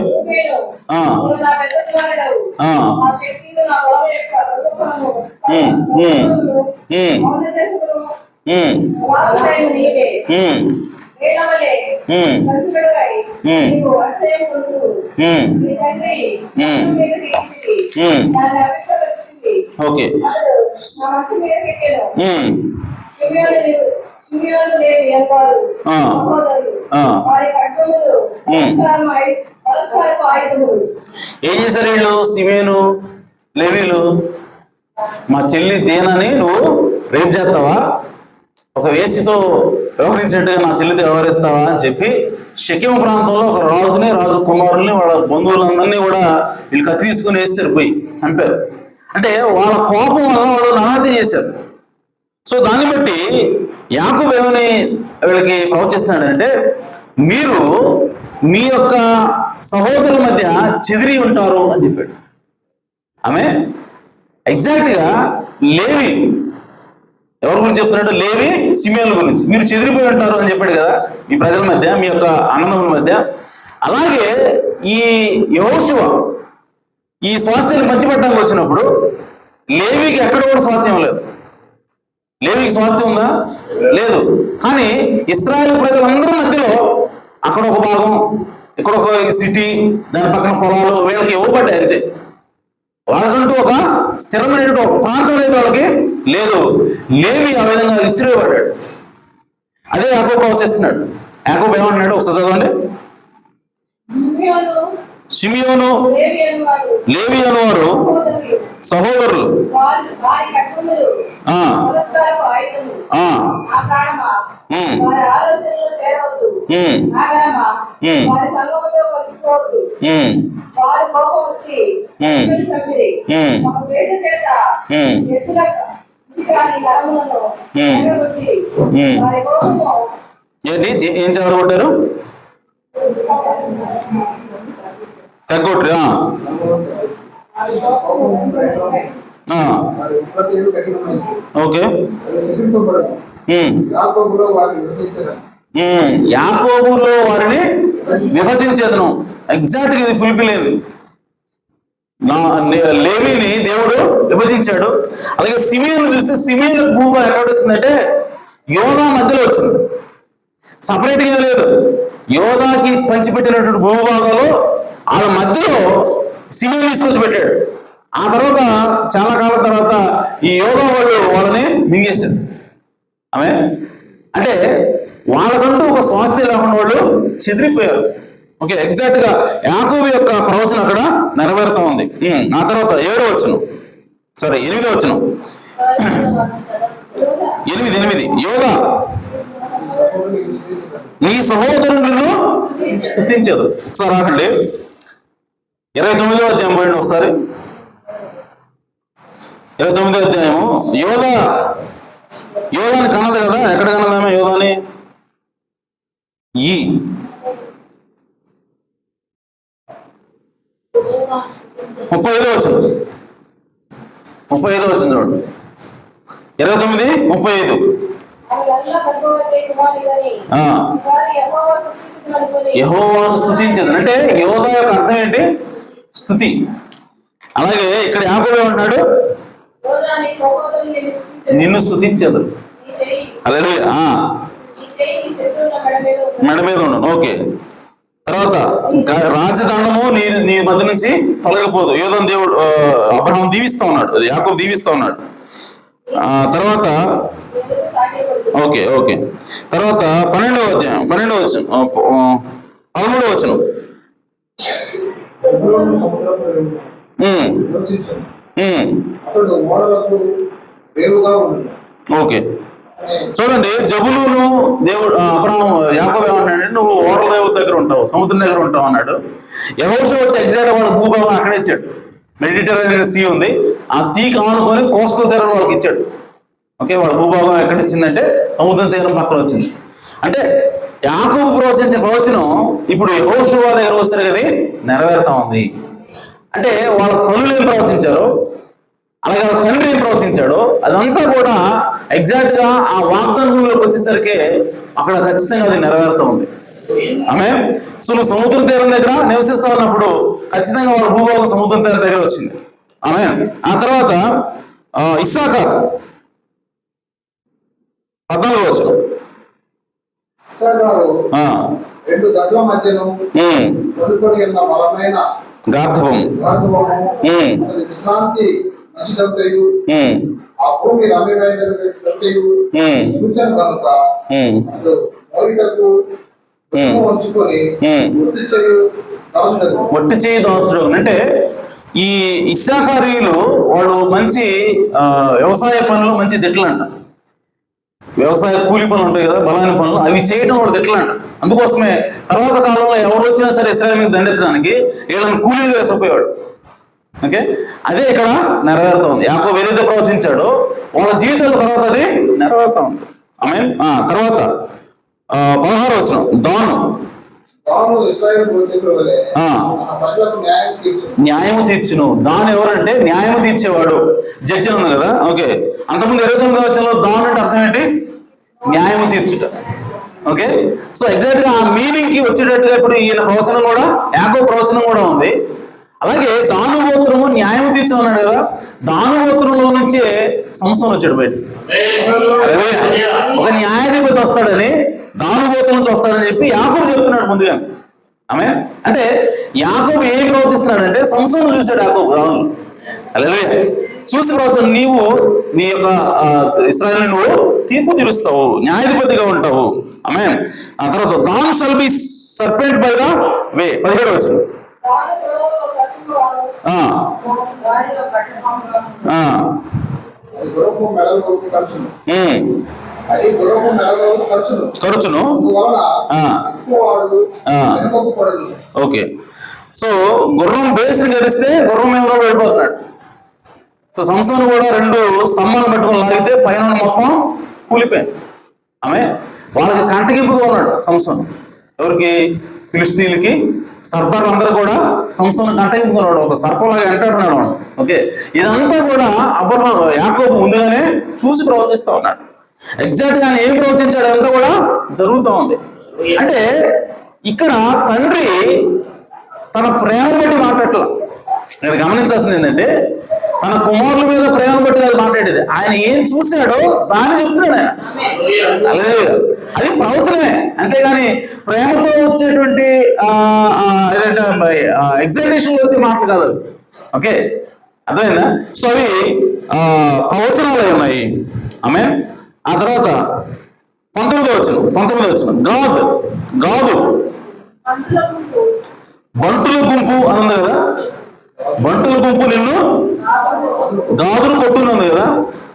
ఓకే. ఏం చేశారు వీళ్ళు? సిమేను లేవీలు, మా చెల్లి దేనని నువ్వు రేపు చేస్తావా, ఒక వేసితో వ్యవహరించినట్టుగా నా చెల్లితో వ్యవహరిస్తావా అని చెప్పి షెకెము ప్రాంతంలో ఒక రాజుని, రాజు కుమారుల్ని, వాళ్ళ బంధువులందరినీ కూడా వీళ్ళు కత్తి తీసుకుని వేసారు, పోయి చంపారు. అంటే వాళ్ళ కోపం వల్ల వాళ్ళు నరహత్య చేశారు. సో దాన్ని బట్టి యాకోబు ఏమని వీళ్ళకి ప్రవచిస్తున్నాడంటే, మీరు మీ యొక్క సహోదరుల మధ్య చెదిరి ఉంటారు అని చెప్పాడు. ఆమె ఎగ్జాక్ట్గా లేవి ఎవరి గురించి చెప్తున్నాడు? లేవి సిమియోనుల గురించి. మీరు చెదిరిపోయి ఉంటారు అని చెప్పాడు కదా మీ ప్రజల మధ్య, మీ యొక్క అన్నదమ్ముల మధ్య. అలాగే ఈ యెహోషువ ఈ స్వాస్థ్యాన్ని పంచిపెట్టడానికి వచ్చినప్పుడు లేవికి ఎక్కడ కూడా స్వాస్థ్యం లేదు. లేవికి స్వాస్థ్యం ఉందా? లేదు. కానీ ఇశ్రాయేలు ప్రజలందరి మధ్యలో అక్కడ ఒక భాగం, ఇక్కడ ఒక సిటీ, దాని పక్కన పొలాలు వీళ్ళకి ఇవ్వబడ్డాయి. అంతే. వాళ్ళకంటూ ఒక స్థిరమైనటువంటి ఒక ప్రాంతం లేదు, వాళ్ళకి లేదు. లేవి ఆ విధంగా విసిరిపడ్డాడు. అదే యాకోబు వచ్చేస్తున్నాడు. యాకోబు ఏమంటున్నాడు ఒకసారి చదవండి. షిమియోను లేవి అనువారు సహోదరులు, ఏంటి ఏం చదవగొట్టారు? తగ్గొట్టు. ఓకే. యాకోబులో వారిని విభజించేదను. ఎగ్జాక్ట్ గా ఇది ఫుల్ఫిల్ అయింది. లేవిని దేవుడు విభజించాడు. అలాగే సిమియోను చూస్తే సిమియోను భూభాగం ఎక్కడ వచ్చిందంటే యోధా మధ్యలో వచ్చింది, సపరేట్ గా లేదు. యోధాకి పంచిపెట్టినటువంటి భూభాగంలో వాళ్ళ మధ్యలో సిమియోను తీసుకొచ్చి పెట్టాడు. ఆ తర్వాత చాలా కాలం తర్వాత ఈ యోధా వాళ్ళు వాళ్ళని మింగేశారు. ఆమె అంటే వాళ్ళకంటూ ఒక స్వాస్థ్యం లేకుండా వాళ్ళు చెదిరిపోయారు. ఓకే, ఎగ్జాక్ట్ గా యాకోబు యొక్క ప్రవచనం అక్కడ నెరవేరుతా ఉంది. ఆ తర్వాత 7వ వచనం, 8వ వచనం, 8 యోగా నీ సహోదరులను స్తుతించదు. ఒకసారి రాకండి, 29వ అధ్యాయం పోయండి ఒకసారి. 29వ అధ్యాయము. యోధాని కన్నది కదా, ఎక్కడ కన్నదామే యోధాని? 35వ వచనం, 35వ వచనం చూడండి. 29:35. యెహోవాను స్తుతించదు అంటే యోధా యొక్క అర్థం ఏంటి? స్తుతి. అలాగే ఇక్కడ యాకోబు ఏమంటున్నాడు? నిన్ను స్తుతించదు. హల్లెలూయా. మెడ మీద ఉండను. ఓకే, తర్వాత రాజదండము నీ మధ్య నుంచి తొలగిపోదు. యోధం దేవుడు అబ్రహాం దీవిస్తా ఉన్నాడు, యాకోబు దీవిస్తా ఉన్నాడు. తర్వాత ఓకే తర్వాత 12వ అధ్యాయం 13వ వచనం. ఓకే, చూడండి. జబులును దేవుడు అబ్రహాం యాకోబు ఏమన్నాడంటే నువ్వు ఓడల దగ్గర ఉంటావు, సముద్రం దగ్గర ఉంటావు అన్నాడు. యెహోషువ వచ్చి ఎగ్జాక్ట్ వాళ్ళ భూభాగం అక్కడే ఇచ్చాడు. మెడిటరేనియన్ సీ ఉంది, ఆ సీకి ఆనుకొని కోస్టల్ తీరం వాళ్ళకి ఇచ్చాడు. ఓకే, వాళ్ళ భూభాగం ఎక్కడ ఇచ్చిందంటే సముద్రం తీరం పక్కన వచ్చింది. అంటే యాకోబు ప్రవచించే ప్రవచనం ఇప్పుడు యెహోషువ దగ్గర వస్తారు కదా నెరవేరుతా ఉంది. అంటే వాళ్ళ తల్లులు ఏం ప్రవచించారు, అలాగే వాళ్ళ తండ్రి ఏం ప్రవచించాడు, అదంతా కూడా ఎగ్జాక్ట్ గా ఆ వాగ్దానంలోకి వచ్చేసరికి అక్కడ ఖచ్చితంగా అది నెరవేరుతా ఉంది. ఆమె సో నువ్వు సముద్ర తీరం దగ్గర నివసిస్తా ఉన్నప్పుడు ఖచ్చితంగా వాళ్ళ భూభాగం సముద్ర తీరం దగ్గర వచ్చింది. ఆమె ఆ తర్వాత ఇస్సాకారు 14వ వచనం. గార్ధవం వట్టి చేయి దాసుడు అంటే ఈ ఇస్సాకారీయులు వాళ్ళు మంచి వ్యవసాయ పనులు మంచి దిట్లంట. వ్యవసాయ కూలి పనులు ఉంటాయి కదా, బలమైన పనులు, అవి చేయడం వాడు దిట్లంట. అందుకోసమే తర్వాత కాలంలో ఎవరు వచ్చినా సరే ఇశ్రాయేలు మీద దండెత్తడానికి వీళ్ళని కూలీలుగా వేసపోయాడు. ఓకే, అదే ఇక్కడ నెరవేరుతా ఉంది. యాకోబు ఏదైతే ప్రవచించాడో వాళ్ళ జీవితాల తర్వాత అది నెరవేరుతా ఉంది. ఆమేన్. తర్వాత 16వ వచనం. దాను న్యాయము తీర్చును. దాని ఎవరంటే న్యాయము తీర్చేవాడు, జడ్జి ఉంది కదా. ఓకే, అంతకుముందు 29వ వచనంలో దాని అంటే అర్థం ఏంటి? న్యాయము తీర్చుట. ఓకే, సో ఎగ్జాక్ట్ గా ఆ మీనింగ్ కి వచ్చేటట్టుగా ఇప్పుడు ఈయన ప్రవచనం కూడా, యాకోబు ప్రవచనం కూడా ఉంది. అలాగే దాను గోత్రము న్యాయము తీర్చు అన్నాడు కదా, దాను గోత్రంలో నుంచే సంసోను వచ్చాడు బయట. ఒక న్యాయాధిపతి వస్తాడని, దాను గోత్రం నుంచి వస్తాడని చెప్పి యాకోబు చెప్తున్నాడు ముందుగా. ఆమె అంటే యాకోబు ఏం ప్రవచిస్తున్నాడంటే సంసోను చూశాడు యాకోబు రాను. హల్లెలూయా. చూసి ప్రవచనం, నీవు నీ యొక్క ఇశ్రాయేలును నువ్వు తీర్పు తీరుస్తావు, న్యాయాధిపతిగా ఉంటావు. ఆమె ఆ తర్వాత Dan shall be serpent by the way. 17వ వచనం. ఖర్చును. ఓకే, సో గుర్రం బేస్ని గడిస్తే గుర్రం ఏమో వెళ్ళిపోతున్నాడు. సో సంస్థను కూడా 2 స్తంభాలు పట్టుకొని లాగితే పైన మొత్తం కూలిపోయింది. ఆమె వాళ్ళకి కంటగింపుగా ఉన్నాడు సంసోను. ఎవరికి? ఫిలిష్తీయులకి సర్దార్ అందరూ కూడా సంస్థను కంటగింపుకున్నాడు, ఒక సర్పంలాగా వెంటాడున్నాడు. ఓకే, ఇదంతా కూడా అబ్రహాం యాకోబు ముందుగానే చూసి ప్రవర్తిస్తా ఉన్నాడు. ఎగ్జాక్ట్ గా ఏం ప్రవర్తించాడు అంతా కూడా జరుగుతూ ఉంది. అంటే ఇక్కడ తండ్రి తన ప్రేమ బట్టి మాట్లాడట్లా. నేను గమనించాల్సింది ఏంటంటే తన కుమారుల మీద ప్రేమ బట్టి కాదు మాట్లాడేది, ఆయన ఏం చూశాడో దాన్ని చెప్తున్నాడు ఆయన. అలాగే అది ప్రవచనమే, అంతేగాని ప్రేమతో వచ్చేటువంటి ఏదంటే ఎగ్జైటేషన్ వచ్చే మాటలు కాదు. ఓకే, అర్థమైందా? సో అవి ప్రవచనాలు ఉన్నాయి. ఆమె ఆ తర్వాత 19వ వచనం గాదు బంటుల గుంపు అని ఉంది కదా, బంటుల గుంపు నిన్ను గాదును కొట్టుకుంది కదా.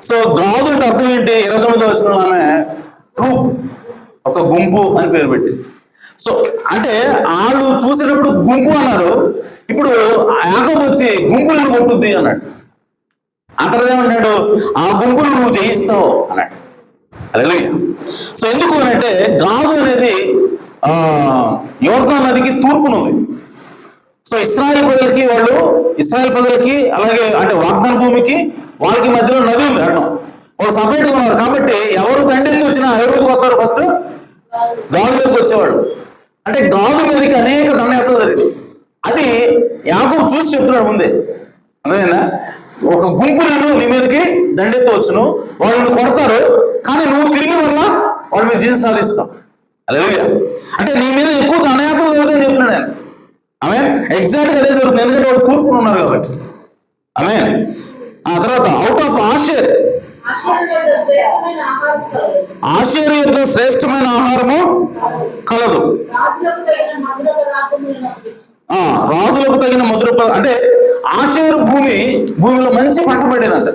సో గాదు అంటే అర్థం ఏంటి? 29వ వచనంలో ఆమె ట్రూప్, ఒక గుంపు అని పేరు పెట్టింది. సో అంటే వాళ్ళు చూసేటప్పుడు గుంపు అన్నారు, ఇప్పుడు యాకోబు వచ్చి గుంపు నిన్ను కొట్టుద్ది అన్నాడు. అంతర్దేమంటాడు, ఆ గుంపును నువ్వు జయిస్తావు అన్నాడు. హల్లెలూయా. సో ఎందుకు అని అంటే గాదు అనేది యోర్దాను నదికి తూర్పునుంది. సో ఇశ్రాయేల్ ప్రజలకి అలాగే అంటే వాగ్దాన భూమికి వాళ్ళకి మధ్యలో నది ఉంది అర్థం. వాళ్ళు సపరేట్గా ఉన్నారు కాబట్టి ఎవరు దండెత్తి వచ్చినా ఎవరికి వస్తారు? ఫస్ట్ గాదు మీదకి వచ్చేవాడు. అంటే గాదు మీదకి అనేక దండయాత్రలు జరిగింది. అది యాకోబు చూసి చెప్తున్నాడు ముందే. అదేనా, ఒక గుంపు నీ మీదకి దండెత్తి వచ్చును, వాళ్ళు నిన్ను కొడతారు, కానీ నువ్వు తిరిగి వల్ల వాళ్ళ మీద జీవితం సాధిస్తావు. హల్లెలూయా. అంటే నీ మీద ఎక్కువ దండయాత్రలు జరుగుతాయని చెప్తున్నాడు నేను. ఆమె ఎగ్జాక్ట్గా అదే జరుగుతుంది, ఎందుకంటే వాళ్ళు తూర్పున ఉన్నారు కాబట్టి. ఆమె ఆ తర్వాత అవుట్ ఆఫ్ ఆషేర్ యొక్క శ్రేష్టమైన ఆహారము కలదు, రాజులకు తగిన మధుర అంటే ఆషేరు భూమిలో మంచి పంట పడేదంట,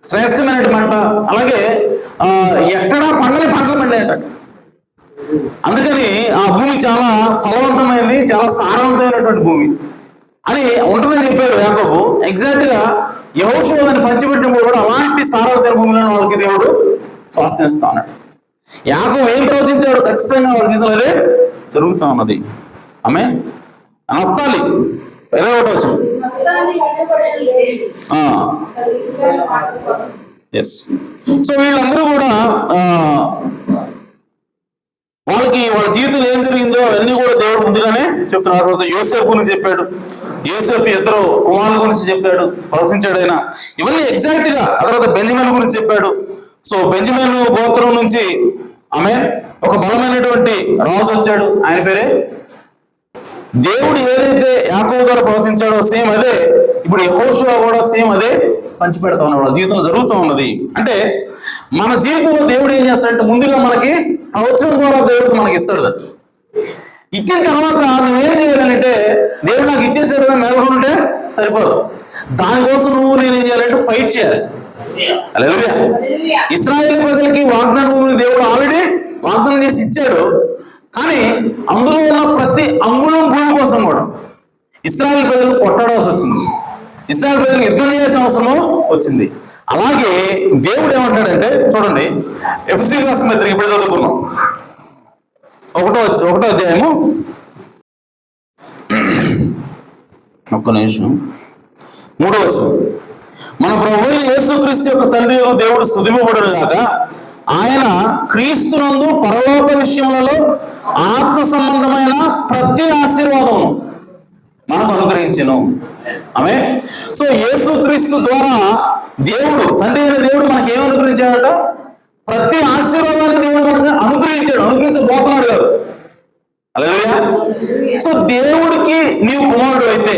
శ్రేష్టమైన పంట. అలాగే ఎక్కడా పండని పంటలు పండాయంట. అందుకని ఆ భూమి చాలా ఫలవంతమైనది, చాలా సారవంతమైనటువంటి భూమి అని ఉంటుందని చెప్పాడు యాకోబు. ఎగ్జాక్ట్ గా యెహోషువ దాన్ని పంచిపెట్టినప్పుడు కూడా అలాంటి సారవంతమైన భూమిలో వాళ్ళకి దేవుడు స్వాస్థ్యం ఇస్తా ఉన్నాడు. యాకోబు ఏం ప్రవచించాడు? ఖచ్చితంగా వాళ్ళ జీవితంలో అదే జరుగుతూ ఉన్నది. ఆమె నఫ్తాలి 21వ వచనం. ఎస్. సో వీళ్ళందరూ కూడా వాళ్ళ జీవితంలో ఏం జరిగిందో అవన్నీ కూడా దేవుడు ముందుగానే చెప్తున్నారు. తర్వాత యోసేపు గురించి చెప్పాడు, యోసేపు 2 కుమారుల గురించి చెప్పాడు, ప్రవచించాడు ఆయన. ఇవన్నీ ఎగ్జాక్ట్ గా. ఆ తర్వాత బెంజమిన్ గురించి చెప్పాడు. సో బెంజమిన్ గోత్రం నుంచి ఆమె ఒక బలమైనటువంటి రాజు వచ్చాడు, ఆయన పేరే దేవుడు ఏదైతే యాకోబు ద్వారా ప్రవచించాడో సేమ్ అదే ఇప్పుడు యెహోషువ కూడా సేమ్ అదే పంచిపెడతా ఉన్నాడు. వాళ్ళ జీవితంలో జరుగుతూ ఉన్నది. అంటే మన జీవితంలో దేవుడు ఏం చేస్తాడంటే ముందుగా మనకి ప్రవచనం ద్వారా దేవుడు మనకి ఇస్తాడు. ఇచ్చిన తర్వాత నువ్వేం చేయాలంటే దేవుడు నాకు ఇచ్చేసాడు అని నెలకొంటే సరిపోదు. దానికోసం నేనేం చేయాలంటే ఫైట్ చేయాలి. హల్లెలూయా. ఇశ్రాయేలు ప్రజలకి వాగ్దానం దేవుడు ఆల్రెడీ వాగ్దానం చేసి ఇచ్చాడు. కానీ అందులో ఉన్న ప్రతి అంగుళం భూమి కోసం కూడా ఇశ్రాయేలు ప్రజలు కొట్టాడాల్సి వచ్చింది, ఇశ్రాయేలు ప్రజలకు యుద్ధం చేయాల్సిన అవసరం వచ్చింది. అలాగే దేవుడు ఏమంటాడంటే చూడండి, ఎఫెసీ రాసిన పత్రిక ఇప్పుడు చదువుకున్నాం 1వ అధ్యాయము, ఒక్క నిమిషం, 3వ వచనం. మన ప్రభువైన యేసుక్రీస్తు యొక్క తండ్రి దేవుడు స్తుతింపబడును గాక. ఆయన క్రీస్తునందు పరలోక విషయములలో ఆత్మ సంబంధమైన ప్రతి ఆశీర్వాదం మనకు అనుగ్రహించెను. ఆమె. సో యేసుక్రీస్తు ద్వారా దేవుడు, తండ్రి అయిన దేవుడు మనకి ఏం అనుగ్రహించాడట? ప్రతి ఆశీర్వాదాన్ని దేవుడు మనకు అనుగ్రహించాడు, అనుగ్రహించబోతున్నాడు కాదు. హల్లెలూయా. సో దేవుడికి నీవు కుమారుడు అయితే,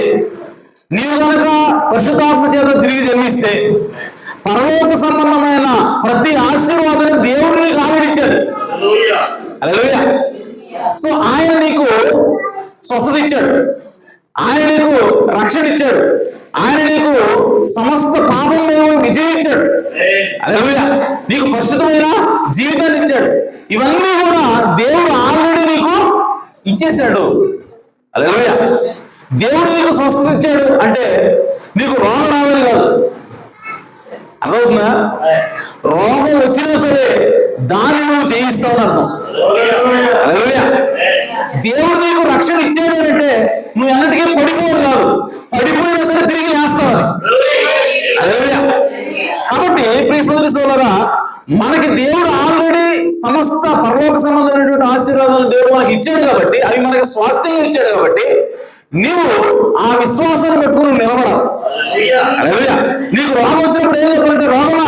నీవు కనుక పరిశుద్ధాత్మ చేత తిరిగి జన్మిస్తే పరలోక సంబంధమైన ప్రతి ఆశీర్వాదాన్ని దేవుడు నీకు ఆవిడిచ్చాడు. హల్లెలూయా. సో ఆయన నీకు స్వస్థత ఇచ్చాడు, ఆయన నీకు రక్షణ ఇచ్చాడు, ఆయన నీకు సమస్త పాపం మీద విజయం ఇచ్చాడు. హల్లెలూయా. నీకు పరిశుద్ధమైన జీవితాన్ని ఇచ్చాడు. ఇవన్నీ కూడా దేవుడు ఆల్రెడీ నీకు ఇచ్చేశాడు. హల్లెలూయా. దేవుడు నీకు స్వస్థత ఇచ్చాడు అంటే నీకు రోగం రావాలి కాదు. అర్థమవుతుందా? రోగం వచ్చినా సరే దాన్ని నువ్వు చేయిస్తావు అర్థం. హల్లెలూయా. దేవుడు నీకు రక్షణ ఇచ్చాడు అంటే నువ్వు ఎన్నటికీ పడిపోవడం కాదు, పడిపోయినా సరే తిరిగి లేస్తావని. హల్లెలూయా. కాబట్టి ప్రియ సోదరి సోదరులారా, మనకి దేవుడు ఆల్రెడీ సమస్త పరలోక సంబంధమైనటువంటి ఆశీర్వాదాలు దేవుడు మనకి ఇచ్చాడు కాబట్టి, అవి మనకి స్వాస్థ్యంగా ఇచ్చాడు కాబట్టి నీవు ఆ విశ్వాసాన్ని పెట్టుకుని నువ్వు నిలబడాలి. హల్లెలూయా. నీకు రోగం వచ్చినప్పుడు ఏం చెప్పాలంటే, రోగమా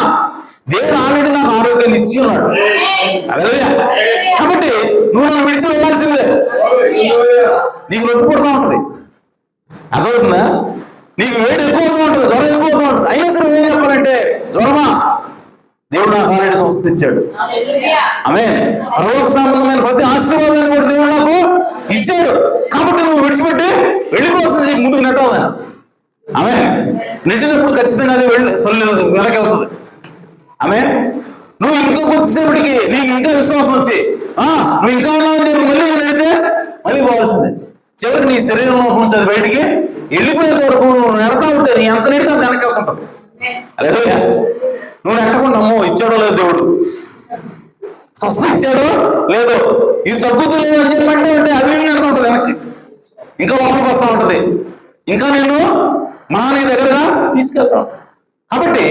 దేవుడు ఆల్రెడీ నాకు ఆరోగ్యాన్ని ఇచ్చి ఉన్నాడు. హల్లెలూయా. కాబట్టి నువ్వు నన్ను విడిచి వెళ్ళాల్సిందే. నీకు నొప్పి పుడుతూ ఉంటుంది, అర్థమవుతుందా? నీకు వేడి ఎక్కువ అవుతూ ఉంటుంది, జ్వరం ఎక్కువ అవుతూ ఉంటుంది. అయినా సరే ఏం చెప్పాలంటే, జ్వరమా దేవుడు నాకు ఆల్రెడీ స్వస్థత ఇచ్చాడు. ఆమేన్. పరలోక సంబంధమైన ప్రతి ఆశీర్వాదాన్ని కూడా దేవుడు నాకు ఇచ్చాడు. కాబట్టి నువ్వు విడిచిపెట్టి వెళ్ళిపోవాల్సింది చెప్పి ముందుకు నెట్టవాలని. ఆమేన్. నెట్టినప్పుడు ఖచ్చితంగా అది వెనక్కి వెళ్తుంది. ఆమేన్. నువ్వు ఇంకా కొద్దిసేపటికి నీకు ఇంకా విశ్వాసం వచ్చి నువ్వు ఇంకా ఉన్నావని చెప్పి మళ్ళీ నెడితే మళ్ళీ పోవాల్సిందే. చివరికి నీ శరీరంలో నుంచి అది బయటికి వెళ్ళిపోయేంత వరకు నువ్వు నెడతా ఉంటే నీ ఎంత నెడితే అంత వెనక్కి వెళ్తుంటావు. అదేగా నువ్వు నెట్టకుండా అమ్మో ఇచ్చాడో లేదు దేవుడు, స్వస్థ ఇచ్చాడో లేదో, ఇది తగ్గుతులేదు అని చెప్పంటే అంటే అది నెడతా ఉంటుంది వెనక్కి, ఇంకా లోపలికి వస్తూ ఉంటది, ఇంకా నేను మా నీ దగ్గరగా తీసుకెళ్తాను. కాబట్టి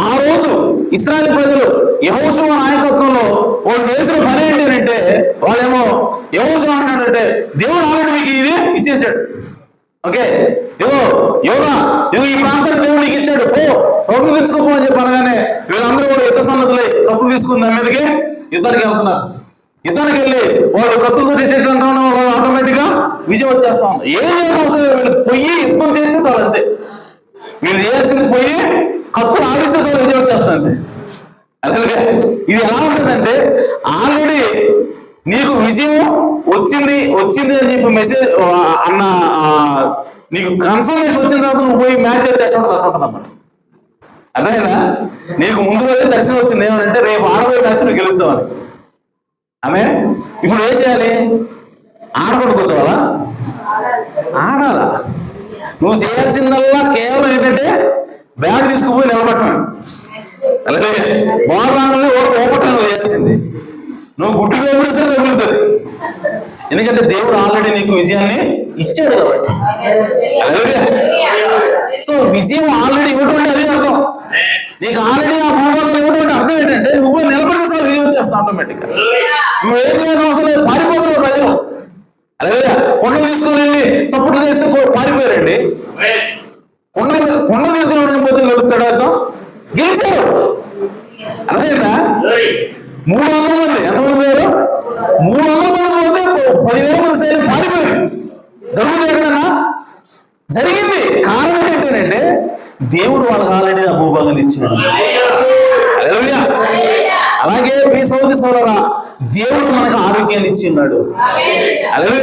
ఆ రోజు ఇశ్రాయేలు ప్రజలు యెహోషువ నాయకత్వంలో వాళ్ళు చేసిన పని ఏంటి అంటే, వాళ్ళేమో యెహోషువ అంటాడంటే దేవుడు ఆల్రెడీ మీకు ఇది ఇచ్చేసాడు. ఓకే, ఇదిగో యోగా ఇదిగో ఈ ప్రాంతాన్ని దేవుడు నీకు ఇచ్చాడు, కత్తులు తెచ్చుకోపో అని చెప్పి అనగానే వీళ్ళందరూ కూడా యుద్ధ సన్నద్ధులై కత్తులు తీసుకుని దాని మీదకి యుద్ధానికి వెళ్తున్నారు. యుద్ధానికి వెళ్ళి వాళ్ళు కత్తులతో వాళ్ళు ఆటోమేటిక్ గా విజయం వచ్చేస్తా ఉంది. ఏం చేయాల్సిన అవసరం లేదు, వీళ్ళు పొయ్యి యుద్ధం చేస్తే చాలు అంతే. వీళ్ళు చేయాల్సింది పోయి కత్తులు ఆడిస్తే చాలు విజయం వచ్చేస్తా అంతే. అలాగే ఇది ఎలా ఉంటుందంటే, ఆల్రెడీ నీకు విజయం వచ్చింది అని చెప్పి మెసేజ్ అన్న నీకు కన్ఫర్మేషన్ వచ్చిన తర్వాత నువ్వు పోయి మ్యాచ్ అయితే ఎట్లా ఉంటుంది అన్నమాట. అర్థమైనా? నీకు ముందు రోజే దర్శనం వచ్చింది ఏమంటే రేపు ఆడబోయే మ్యాచ్ నువ్వు గెలుస్తావని. ఆమె ఇప్పుడు ఏం చేయాలి? ఆడకుండా కూర్చోవాలా? ఆడాలా? నువ్వు చేయాల్సిందల్లా కేవలం ఏంటంటే బ్యాట్ తీసుకుపోయి నిలబట్టమే. అలాగే బాల్ రాగానే ఓపట్టం నువ్వు చేయాల్సింది. నువ్వు గుట్టు వేపుడు సరే తగులుతుంది, ఎందుకంటే దేవుడు ఆల్రెడీ నీకు విజయాన్ని ఇచ్చాడు కాబట్టి. అలాగే సో విజయం ఆల్రెడీ ఇవ్వటువంటి అదే అర్థం. నీకు ఆల్రెడీ ఆ భూభాగం ఇవ్వటువంటి అర్థం ఏంటంటే నువ్వు నిలబడితే సార్ విజయం వచ్చేస్తా ఆటోమేటిక్ గా. నువ్వు ఏం చేయాల్సిన అవసరం లేదు, పారిపోతున్నావు ప్రజలు. అలాగే కొండలు తీసుకుని వెళ్ళి చప్పట్లు చేస్తే పారిపోయారండి. కొండలు తీసుకుని పోతే గెలుస్తాడు అర్థం, గెలిచారు. అర్థమైందా? 300 మంది ఎంతమంది పోయారు? 300 మంది పోతే 10,000 మంది సైన్యం పారిపోయారు. జరుగుతుంది ఎక్కడన్నా? జరిగింది. కారణం ఏంటంటే దేవుడు వాళ్ళకి ఆల్రెడీ ఆ భూభాగాన్ని ఇచ్చాడు. అలాగే మీ సోదరి సోదరా, దేవుడు మనకు ఆరోగ్యాన్ని ఇచ్చి ఉన్నాడు. అలాగే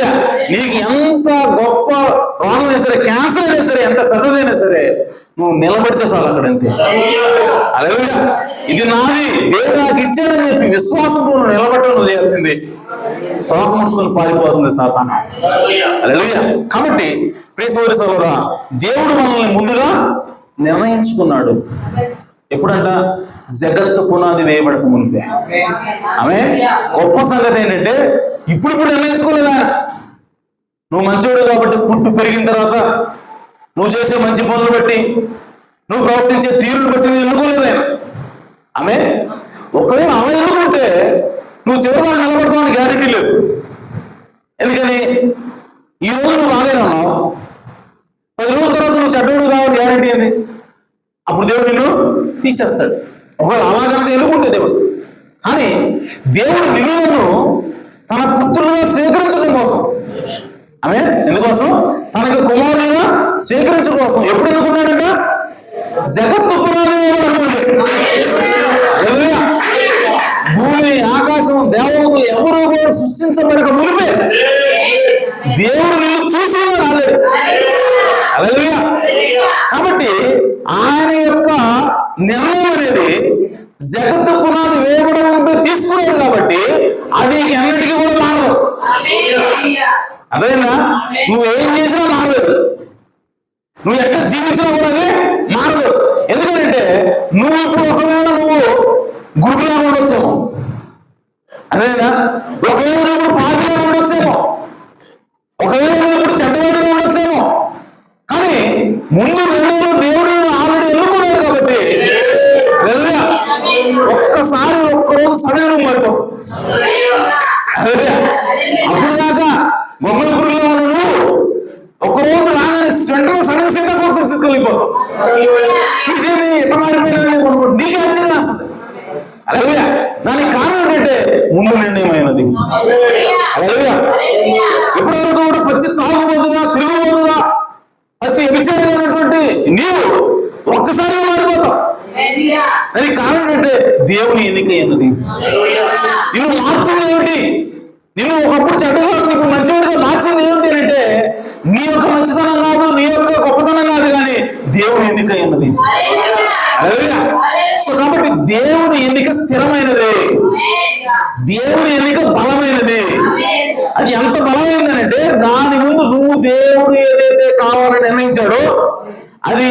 నీకు ఎంత గొప్ప రోగం అయినా సరే, క్యాన్సర్ అయినా సరే, ఎంత పెద్దదైనా సరే, నువ్వు నిలబడితే చాలు అక్కడ అంతే. అలాగే ఇది నాది, దేవుడు నాకు ఇచ్చాడని చెప్పి విశ్వాసంతో నువ్వు నిలబడటం నువ్వు చేయాల్సింది. తోక ముడుచుకొని పారిపోతుంది సాతాను. అలాగే కాబట్టి ప్రియ సోదరి సోదరా, దేవుడు మనల్ని ముందుగా నిర్ణయించుకున్నాడు. ఎప్పుడంట? జగత్తు పునాది వేయబడక ముందే. ఆమె గొప్ప సంగతి ఏంటంటే ఇప్పుడు నిర్ణయించుకోలేదా? నువ్వు మంచివాడు కాబట్టి పుట్టు పెరిగిన తర్వాత నువ్వు చేసే మంచి పనులు బట్టి, నువ్వు ప్రవర్తించే తీరును బట్టి నువ్వు ఎన్నుకోలేదు ఆయన. ఆమె ఒకవేళ అలా ఎన్నుకుంటే నువ్వు చివరిగా నిలబడతావని గ్యారెంటీ లేదు. ఎందుకని? ఈ రోజు నువ్వు బాగానే ఉన్నావు, 10 రోజుల తర్వాత నువ్వు చెడ్డోడు కావాలి గ్యారెంటీ ఏంది? అప్పుడు దేవుడు నిన్ను తీసేస్తాడు. ఒకవేళ అలా కనుక ఎన్నుకుంటే దేవుడు. కానీ దేవుడు నిన్ను తన పుత్రులుగా స్వీకరించడం కోసం, ఆమె ఎందుకోసం? తనకు కుమారులుగా స్వీకరించడం కోసం. ఎప్పుడు ఎన్నుకున్నాడంట? జగత్తు పునాది భూమి ఆకాశం దేవతలు ఎవరు కూడా సృష్టించబడక మునిపే దేవుడు నిన్ను చూసి రాలేదు. అలాగే కాబట్టి ఆయన యొక్క నిర్ణయం అనేది జగత్తు పునాది వేయబడి ఉంటే తీసుకున్నాడు కాబట్టి అది ఎన్నటికీ కూడా మారదు. అదేనా? నువ్వేం చేసినా మారదు, నువ్వు ఎక్కడ జీవించినా కూడా అది మారదు. ఎందుకంటే నువ్వు ఇప్పుడు ఒకవేళ నువ్వు గురుకులా ఉండొచ్చేమో, అదేనా? ఒకవేళ నువ్వు ఇప్పుడు పాపిలా ఉండొచ్చేమో, ఒకవేళ నువ్వు ఇప్పుడు చెడ్డవాడిగా ఉండొచ్చేమో, కానీ ముందు రెండో దేవుడు ఆల్రెడీ ఎన్నుకున్నాడు కాబట్టి ఒక్కసారి ఒక్కరోజు సడన్ మారిపో. అప్పుడు దాకా బొమ్మల గురులో నువ్వు ఒక్కరోజు రాగానే సడన్ సీతాకోక సిక్కులిపోతావు. ఇదేమి ఎట్లా మారిపోయినా నీకు ఆశ్చర్యం వస్తుంది. అలాగే దానికి కారణం ఏంటంటే ముందు నిర్ణయమైనది. అలాగే ఇప్పటివరకు కూడా పచ్చి తాగుబోతుగా, తిరుగుబోతుగా, పచ్చి ఎపిసైడ్ అయినటువంటి నీవు ఒక్కసారి మారిపోతావు. అది కారణం ఏంటంటే దేవుని ఎన్నిక అన్నది. నిన్ను మార్చింది ఏమిటి? నిన్ను ఒకప్పుడు చెడ్డగా ఇప్పుడు మంచివాడిగా మార్చింది ఏమిటి అంటే నీ యొక్క మంచితనం కాదు, నీ యొక్క గొప్పతనం కాదు, కానీ దేవుని ఎన్నిక అన్నది. సో కాబట్టి దేవుని ఎన్నిక స్థిరమైనది, దేవుని ఎన్నిక బలమైనది. అది ఎంత బలమైందనంటే దాని ముందు నువ్వు దేవుడు ఏదైతే కావాలని నిర్ణయించాడో అది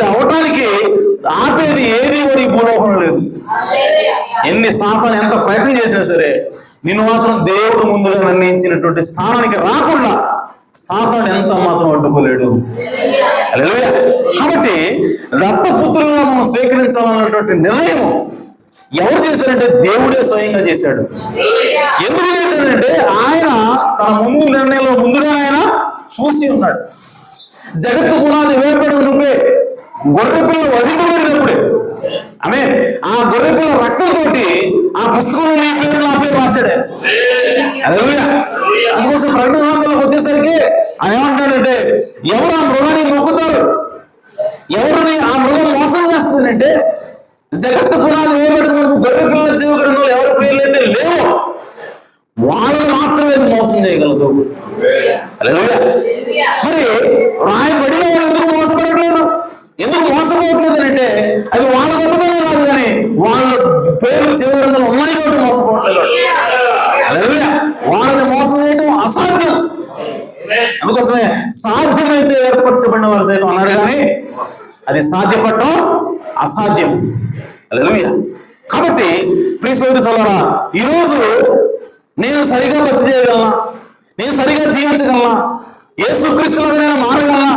అవటానికి ఆపేది ఏది కూడా ఈ భూలోకంలో లేదు. ఎన్ని సాతాను ఎంత ప్రయత్నం చేసినా సరే నిన్ను మాత్రం దేవుడు ముందుగా నిర్ణయించినటువంటి స్థానానికి రాకుండా సాతాను ఎంత మాత్రం అడ్డుకోలేడు. హల్లెలూయా. కాబట్టి దత్తపుత్రులుగా మనం స్వీకరించాలన్నటువంటి నిర్ణయం ఎవరు చేశారంటే దేవుడే స్వయంగా చేశాడు. ఎందుకు చేశాడంటే ఆయన తన ముందు నిర్ణయంలో ముందుగా ఆయన చూసి ఉన్నాడు. జగత్తు పునాది వేయబడి నువ్వే గొర్రె పిల్ల వదిలిపబడినప్పుడే ఆమె ఆ గొర్రె పిల్ల రక్తంతో ఆ పుస్తకంలో నీ పేరు నా పేరు రాశాడే. హల్లెలూయా. అందుకోసం ప్రకటనలోకి వచ్చేసరికి ఆయన ఏమంటాడంటే ఎవరు ఆ మృగాన్ని మొక్కుతారు, ఎవరిని ఆ మృగం మోసం చేస్తుందంటే జగత్తు పునాది వేయబడిన గొర్రె పిల్లల జీవ గ్రంథంలో ఎవరి పేర్లు అయితే లేవో వాళ్ళని మాత్రమే మోసం చేయగలదు. హల్లెలూయా. మరి రాయబడిన వాళ్ళు ఎందుకు మోసపడట్లేదు, ఎందుకు మోసపోవట్లేదు అంటే అది వాళ్ళ గొప్పతనం కాదు, కానీ వాళ్ళ పేర్లు జీవ గ్రంథంలో ఉన్నాయి కాబట్టి మోసపోవట్లేదు. హల్లెలూయా. వాళ్ళని మోసం చేయడం అసాధ్యం. అందుకోసమే సాధ్యమైతే ఏర్పరచబడిన వారు సైతం అన్నాడు, కానీ అది సాధ్యపడటం అసాధ్యం. హల్లెలూయా. కాబట్టి ప్రియ సోదరి సోదరా, ఈరోజు నేను సరిగా భక్తి చేయగలనా, నేను సరిగా జీవించగలనా, యేసుక్రీస్తులాగా నేను మారగలనా,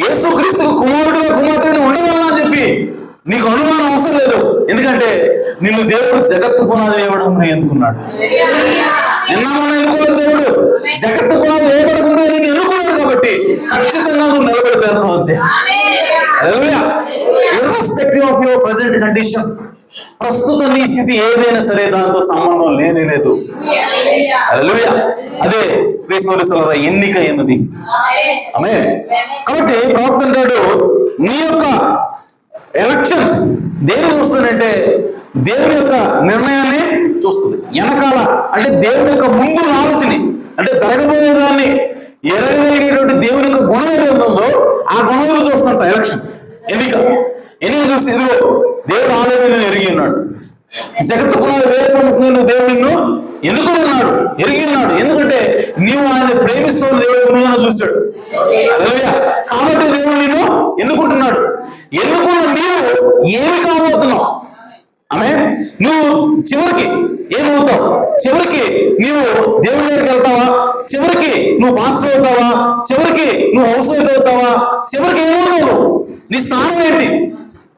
యేసుక్రీస్తుకు కుమారుడిగా కుమార్తెని ఉండగలనా అని చెప్పి నీకు అనుమానం అవసరం లేదు. ఎందుకంటే నిన్ను దేవుడు జగత్తు పునాది వేయబడం ఎందుకున్నాడు. నిన్న మనం ఎన్నుకోలేదు, దేవుడు జగత్తు పునాది వేయబడకుండా నేను ఎన్నుకున్నాడు కాబట్టి ఖచ్చితంగా నువ్వు నిలబడి తీరుతావు అంతే. హల్లెలూయా. Irrespective of your present condition, ప్రస్తుత నీ స్థితి ఏదైనా సరే దాంతో సంబంధం లేనే లేదు. హల్లెలూయా. అదే క్రీస్తుల ఎన్నిక అన్నది. ఆమేన్. కాబట్టి ప్రవక్త అంటాడు నీ యొక్క ఎలక్షన్ దేని చూస్తుందంటే దేవుని యొక్క నిర్ణయాన్ని చూస్తుంది. వెనకాల అంటే దేవుని యొక్క ముందు ఆలోచన అంటే జరగబోయేదాన్ని ఎరగలిగేటువంటి దేవుని యొక్క గుణం ఏదైతే ఉందో ఆ గుణం చూస్తుంట ఎలక్షన్ ఎన్నిక చూసి ఇదిగో దేవుడు ఆల్రెడీ నేను ఎరిగి ఉన్నాడు. జగత్తు పునాది వేయబడిన దేవుడు నిన్ను ఎన్నుకొని ఉన్నాడు, ఎరిగి ఉన్నాడు. ఎందుకంటే నీవు ఆయన ప్రేమిస్తున్న దేవుడు ముందుగానే చూశాడు. హల్లెలూయా. కాబట్టి దేవుడు నిన్ను ఎన్నుకుంటున్నాడు. ఎన్నుకున్న నీవు ఏమి కాబోతున్నావు? ఆమె నువ్వు చివరికి ఏమవుతావు? చివరికి నీవు దేవుడి దగ్గరికి వెళ్తావా? చివరికి నువ్వు పాస్టర్ అవుతావా? చివరికి నువ్వు హౌస్ వైఫ్ అవుతావా? చివరికి ఏమవుతావు? నీ స్థానం ఏంటి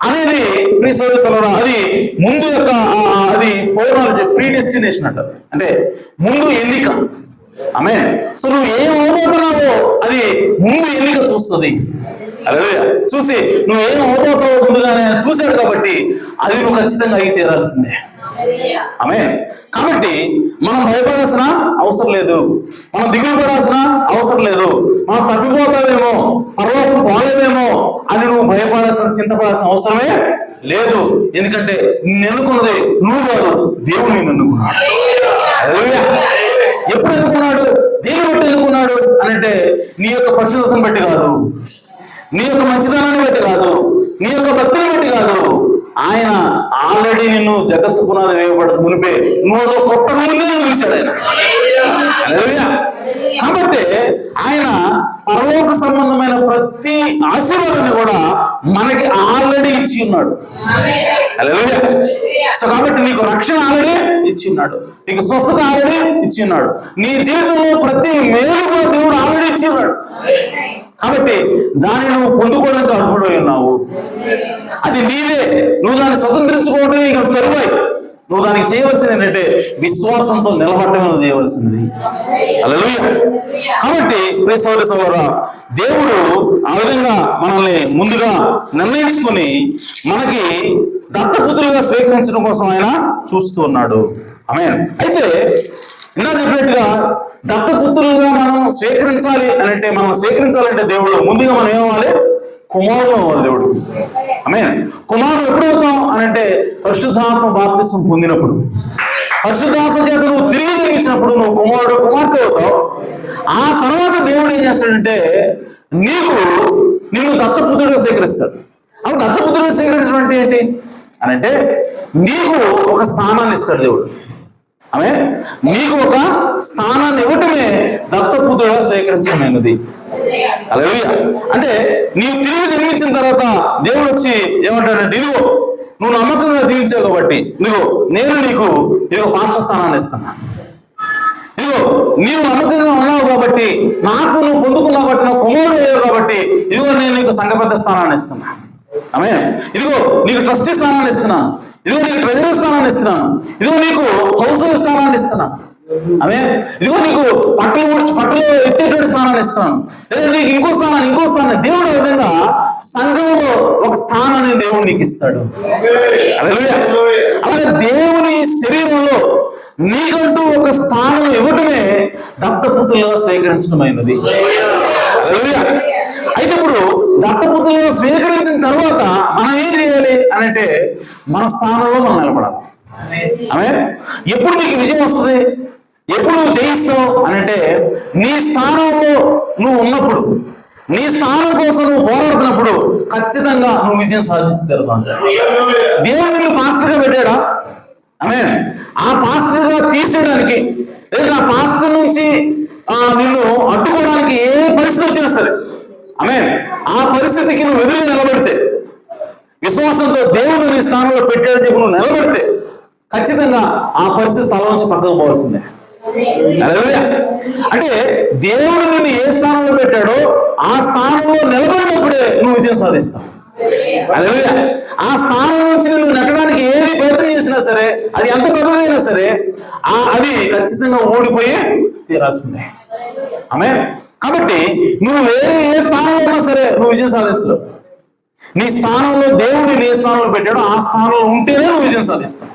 అనేది అది ముందు యొక్క అది ఫోర్మాలిటీ, ప్రీ డెస్టినేషన్ అంటారు. అంటే ముందు ఎన్నిక. ఆమేన్. సో నువ్వు ఏం అవబోతున్నావో అది ముందు ఎన్నిక చూస్తుంది. హల్లెలూయా. చూసి నువ్వు ఏం అవబోతావో ముందుగానే చూశాడు కాబట్టి అది నువ్వు ఖచ్చితంగా అయి తీరాల్సిందే. ఆమేన్. కాబట్టి మనం భయపడాల్సిన అవసరం లేదు, మనం దిగులు పడాల్సిన అవసరం లేదు. మనం తప్పిపోతావేమో, పరలోకం పోలేదేమో అని నువ్వు భయపడాల్సిన చింతపడాల్సిన అవసరమే లేదు. ఎందుకంటే నిన్ను ఎన్నుకున్నది నువ్వు కాదు, దేవుడు నిన్ను ఎన్నుకున్నాడు. హల్లెలూయా. ఎప్పుడు ఎన్నుకున్నాడు? దేని బట్టి ఎన్నుకున్నాడు అని అంటే నీ యొక్క పరిశుద్ధతను బట్టి కాదు, నీ యొక్క మంచితనాన్ని బట్టి కాదు, నీ యొక్క భక్తిని బట్టి కాదు. ఆయన ఆల్రెడీ నిన్ను జగత్తు పునాది వేయబడదు మునిపే నువ్వు అసలు కొట్టక ముందే చూశాడు ఆయన. హల్లెలూయా. కాబట్టి ఆయన పరలోక సంబంధమైన ప్రతి ఆశీర్వాదాన్ని కూడా మనకి ఆల్రెడీ ఇచ్చి ఉన్నాడు. హల్లెలూయా. సో కాబట్టి నీకు రక్షణ ఆల్రెడీ ఇచ్చి ఉన్నాడు, నీకు స్వస్థత ఆల్రెడీ ఇచ్చి ఉన్నాడు, నీ జీవితంలో ప్రతి మేలు కూడా దేవుడు ఆల్రెడీ ఇచ్చి ఉన్నాడు. కాబట్టి దాన్ని నువ్వు పొందుకోవడానికి అర్హుడై ఉన్నావు. అది నీవే, నువ్వు దాన్ని స్వతంత్రించుకోవడమే ఇక తరువాయి. నువ్వు దానికి చేయవలసింది ఏంటంటే విశ్వాసంతో నిలబడటమే నువ్వు చేయవలసినది. హల్లెలూయా. కాబట్టి ప్రియ సోదరి సోదరా, దేవుడు ఆ విధంగా మనల్ని ముందుగా నిర్ణయించుకొని మనకి దత్తపుత్రులుగా స్వీకరించడం కోసం ఆయన చూస్తూ ఉన్నాడు. ఆమేన్. అయితే ఇందా చెప్పినట్టుగా దత్తపుత్రులుగా మనం స్వీకరించాలి అని అంటే, మనం స్వీకరించాలంటే దేవుడు ముందుగా మనం ఏమవ్వాలి? కుమారుడు అవ్వాలి దేవుడు. ఆమేన్. కుమారుడు ఎప్పుడు అవుతాం అని అంటే పరిశుద్ధాత్మ బాప్తిస్మం పొందినప్పుడు, పరిశుద్ధాత్మ చేత నువ్వు తిరిగి జన్మించినప్పుడు నువ్వు కుమారుడు కుమార్తె అవుతావు. ఆ తర్వాత దేవుడు ఏం చేస్తాడంటే నిన్ను దత్తపుత్రుడిగా స్వీకరిస్తాడు. అప్పుడు దత్తపుత్రుడిగా స్వీకరించడం అంటే ఏంటి అని అంటే నీకు ఒక స్థానాన్ని ఇస్తాడు దేవుడు. ఆమె నీకు ఒక స్థానాన్ని ఇవ్వటమే దత్తపుత్రుడిగా స్వీకరించమైనది. హల్లెలూయా. అంటే నీవు తిరిగి జన్మించిన తర్వాత దేవుడు వచ్చి ఏమంటాడంటే ఇదిగో నువ్వు నమ్మకంగా జీవించావు కాబట్టి నేను నీకు పాస్టర్ స్థానాన్ని ఇస్తున్నా. ఇదిగో నీవు నమ్మకంగా ఉన్నావు కాబట్టి, నాకు నువ్వు పొందుకున్నావు కాబట్టి, నా కుమారుడు అయ్యావు కాబట్టి ఇదిగో నేను నీకు సంఘబద్ధ స్థానాన్ని ఇస్తున్నా. ఆమేన్. ఇదిగో నీకు ట్రస్టీ స్థానాన్ని ఇస్తున్నాను, ఇదిగో నీకు ట్రెజరర్ స్థానాన్ని ఇస్తున్నాను, ఇదిగో నీకు హౌస్ వైఫ్ స్థానాన్ని ఇస్తున్నాను. ఆమేన్. ఇదిగో నీకు పట్టులో ఎత్తేటువంటి స్థానాన్ని ఇస్తున్నాను, లేదా నీకు ఇంకో స్థానాన్ని దేవుడు ఆ విధంగా సంఘంలో ఒక స్థానాన్ని దేవుడు నీకు ఇస్తాడు. హల్లెలూయా. అలాగే దేవుని శరీరంలో నీకంటూ ఒక స్థానం ఇవ్వటమే దత్తపుత్రులుగా స్వీకరించడమైనది. హల్లెలూయా. అయితే ఇప్పుడు దత్తపుత్రులుగా స్వీకరించిన తర్వాత మనం ఏం చేయాలి అని అంటే మన స్థానంలో మనం నిలబడాలి. ఆమేన్. ఎప్పుడు నీకు విజయం వస్తుంది, ఎప్పుడు నువ్వు జయిస్తావు అని అంటే నీ స్థానంలో నువ్వు ఉన్నప్పుడు, నీ స్థానం కోసం నువ్వు పోరాడుతున్నప్పుడు ఖచ్చితంగా నువ్వు విజయం సాధించి తీరుతావు. దేవుడు నిన్ను పాస్టర్గా పెట్టాడా? ఆమేన్. ఆ పాస్టర్గా తీసేయడానికి లేదా ఆ పాస్టర్ నుంచి నిన్ను అడ్డుకోవడానికి ఏ పరిస్థితి వచ్చినా సరే, ఆమేన్, ఆ పరిస్థితికి నువ్వు ఎదురుగా నిలబడితే, విశ్వాసంతో దేవుడు నీ స్థానంలో పెట్టాడని చెప్పి నువ్వు నిలబడితే ఖచ్చితంగా ఆ పరిస్థితి తల నుంచి పక్కకు పోవాల్సిందే. హల్లెలూయా. అంటే దేవుడు నిన్ను ఏ స్థానంలో పెట్టాడో ఆ స్థానంలో నిలబడినప్పుడే నువ్వు విజయం సాధిస్తావు. హల్లెలూయా. ఆ స్థానం నుంచి నువ్వు నెట్టడానికి ఏది ప్రయత్నం చేసినా సరే, అది ఎంత పెద్దదైనా సరే అది ఖచ్చితంగా ఓడిపోయి తీరాల్సిందే. ఆమేన్. కాబట్టి నువ్వు వేరే ఏ స్థానంలో ఉన్నా సరే నువ్వు విజయం సాధించలేవు. నీ స్థానంలో దేవుడు ఏ స్థానంలో పెట్టాడో ఆ స్థానంలో ఉంటేనే నువ్వు విజయం సాధిస్తావు.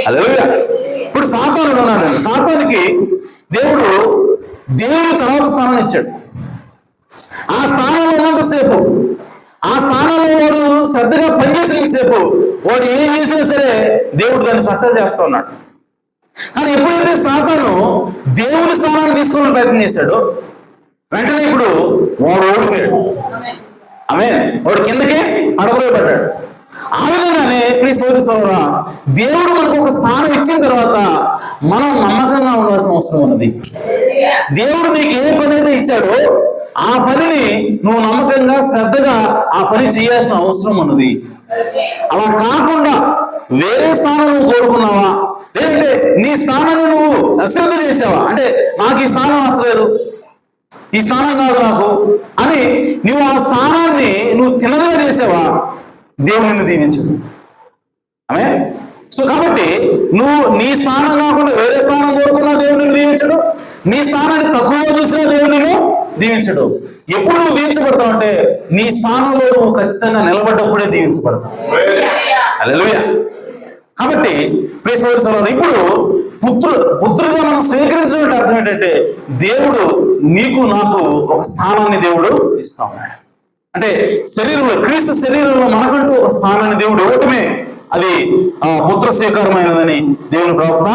హల్లెలూయా. ఇప్పుడు సాతానుడు ఉన్నాడు. సాతానుకి దేవుడు తర్వాత స్థానాన్ని ఇచ్చాడు. ఆ స్థానంలో ఉన్నంతసేపు, ఆ స్థానంలో వాడు శ్రద్ధగా పనిచేసినంతసేపు వాడు ఏం చేసినా సరే దేవుడు దాన్ని సక్సెస్ చేస్తా ఉన్నాడు. కానీ ఎప్పుడైతే సాతాను దేవుడి స్థానాన్ని తీసుకోవడానికి ప్రయత్నం చేశాడో వెంటనే ఇప్పుడు వాడు ఓడిపోయాడు. ఆమేన్. వాడు కిందకే పడగొట్టబడ్డాడు. ఆ విధంగానే ప్రియ సోదరి సోదరా, దేవుడు మనకు ఒక స్థానం ఇచ్చిన తర్వాత మనం నమ్మకంగా ఉండాల్సిన అవసరం ఉన్నది. దేవుడు నీకు ఏ పని అయితే ఇచ్చాడో ఆ పనిని నువ్వు నమ్మకంగా శ్రద్ధగా ఆ పని చేయాల్సిన అవసరం ఉన్నది. అలా కాకుండా వేరే స్థానం నువ్వు కోరుకున్నావా, లేదంటే నీ స్థానాన్ని నువ్వు అశ్రద్ధ చేసావా, అంటే నాకు ఈ స్థానం నచ్చలేదు, ఈ స్థానం కాదు నాకు అని నువ్వు ఆ స్థానాన్ని నువ్వు చిన్నగా చేసావా, దేవుడు నిన్ను దీవించడు. ఆమేన్. సో కాబట్టి నువ్వు నీ స్థానం కాకుండా వేరే స్థానం కోరుకున్నా దేవుడు నిన్ను దీవించడు, నీ స్థానాన్ని తక్కువగా చూసినా దేవుడు నిన్ను దీవించడు. ఎప్పుడు నువ్వు దీవించబడతావు అంటే నీ స్థానంలో నువ్వు ఖచ్చితంగా నిలబడ్డప్పుడే దీవించబడతావు. హల్లెలూయా. కాబట్టి ప్రియ సోదరి సోదరులు, ఇప్పుడు పుత్రుడిగా మనం స్వీకరించడం అర్థం ఏంటంటే దేవుడు నీకు నాకు ఒక స్థానాన్ని దేవుడు ఇస్తా ఉన్నాడు. అంటే శరీరంలో, క్రీస్తు శరీరంలో మనకంటూ ఒక స్థానాన్ని దేవుడు ఇవ్వటమే అది పుత్ర స్వీకారమైనదని దేవుని ప్రవక్త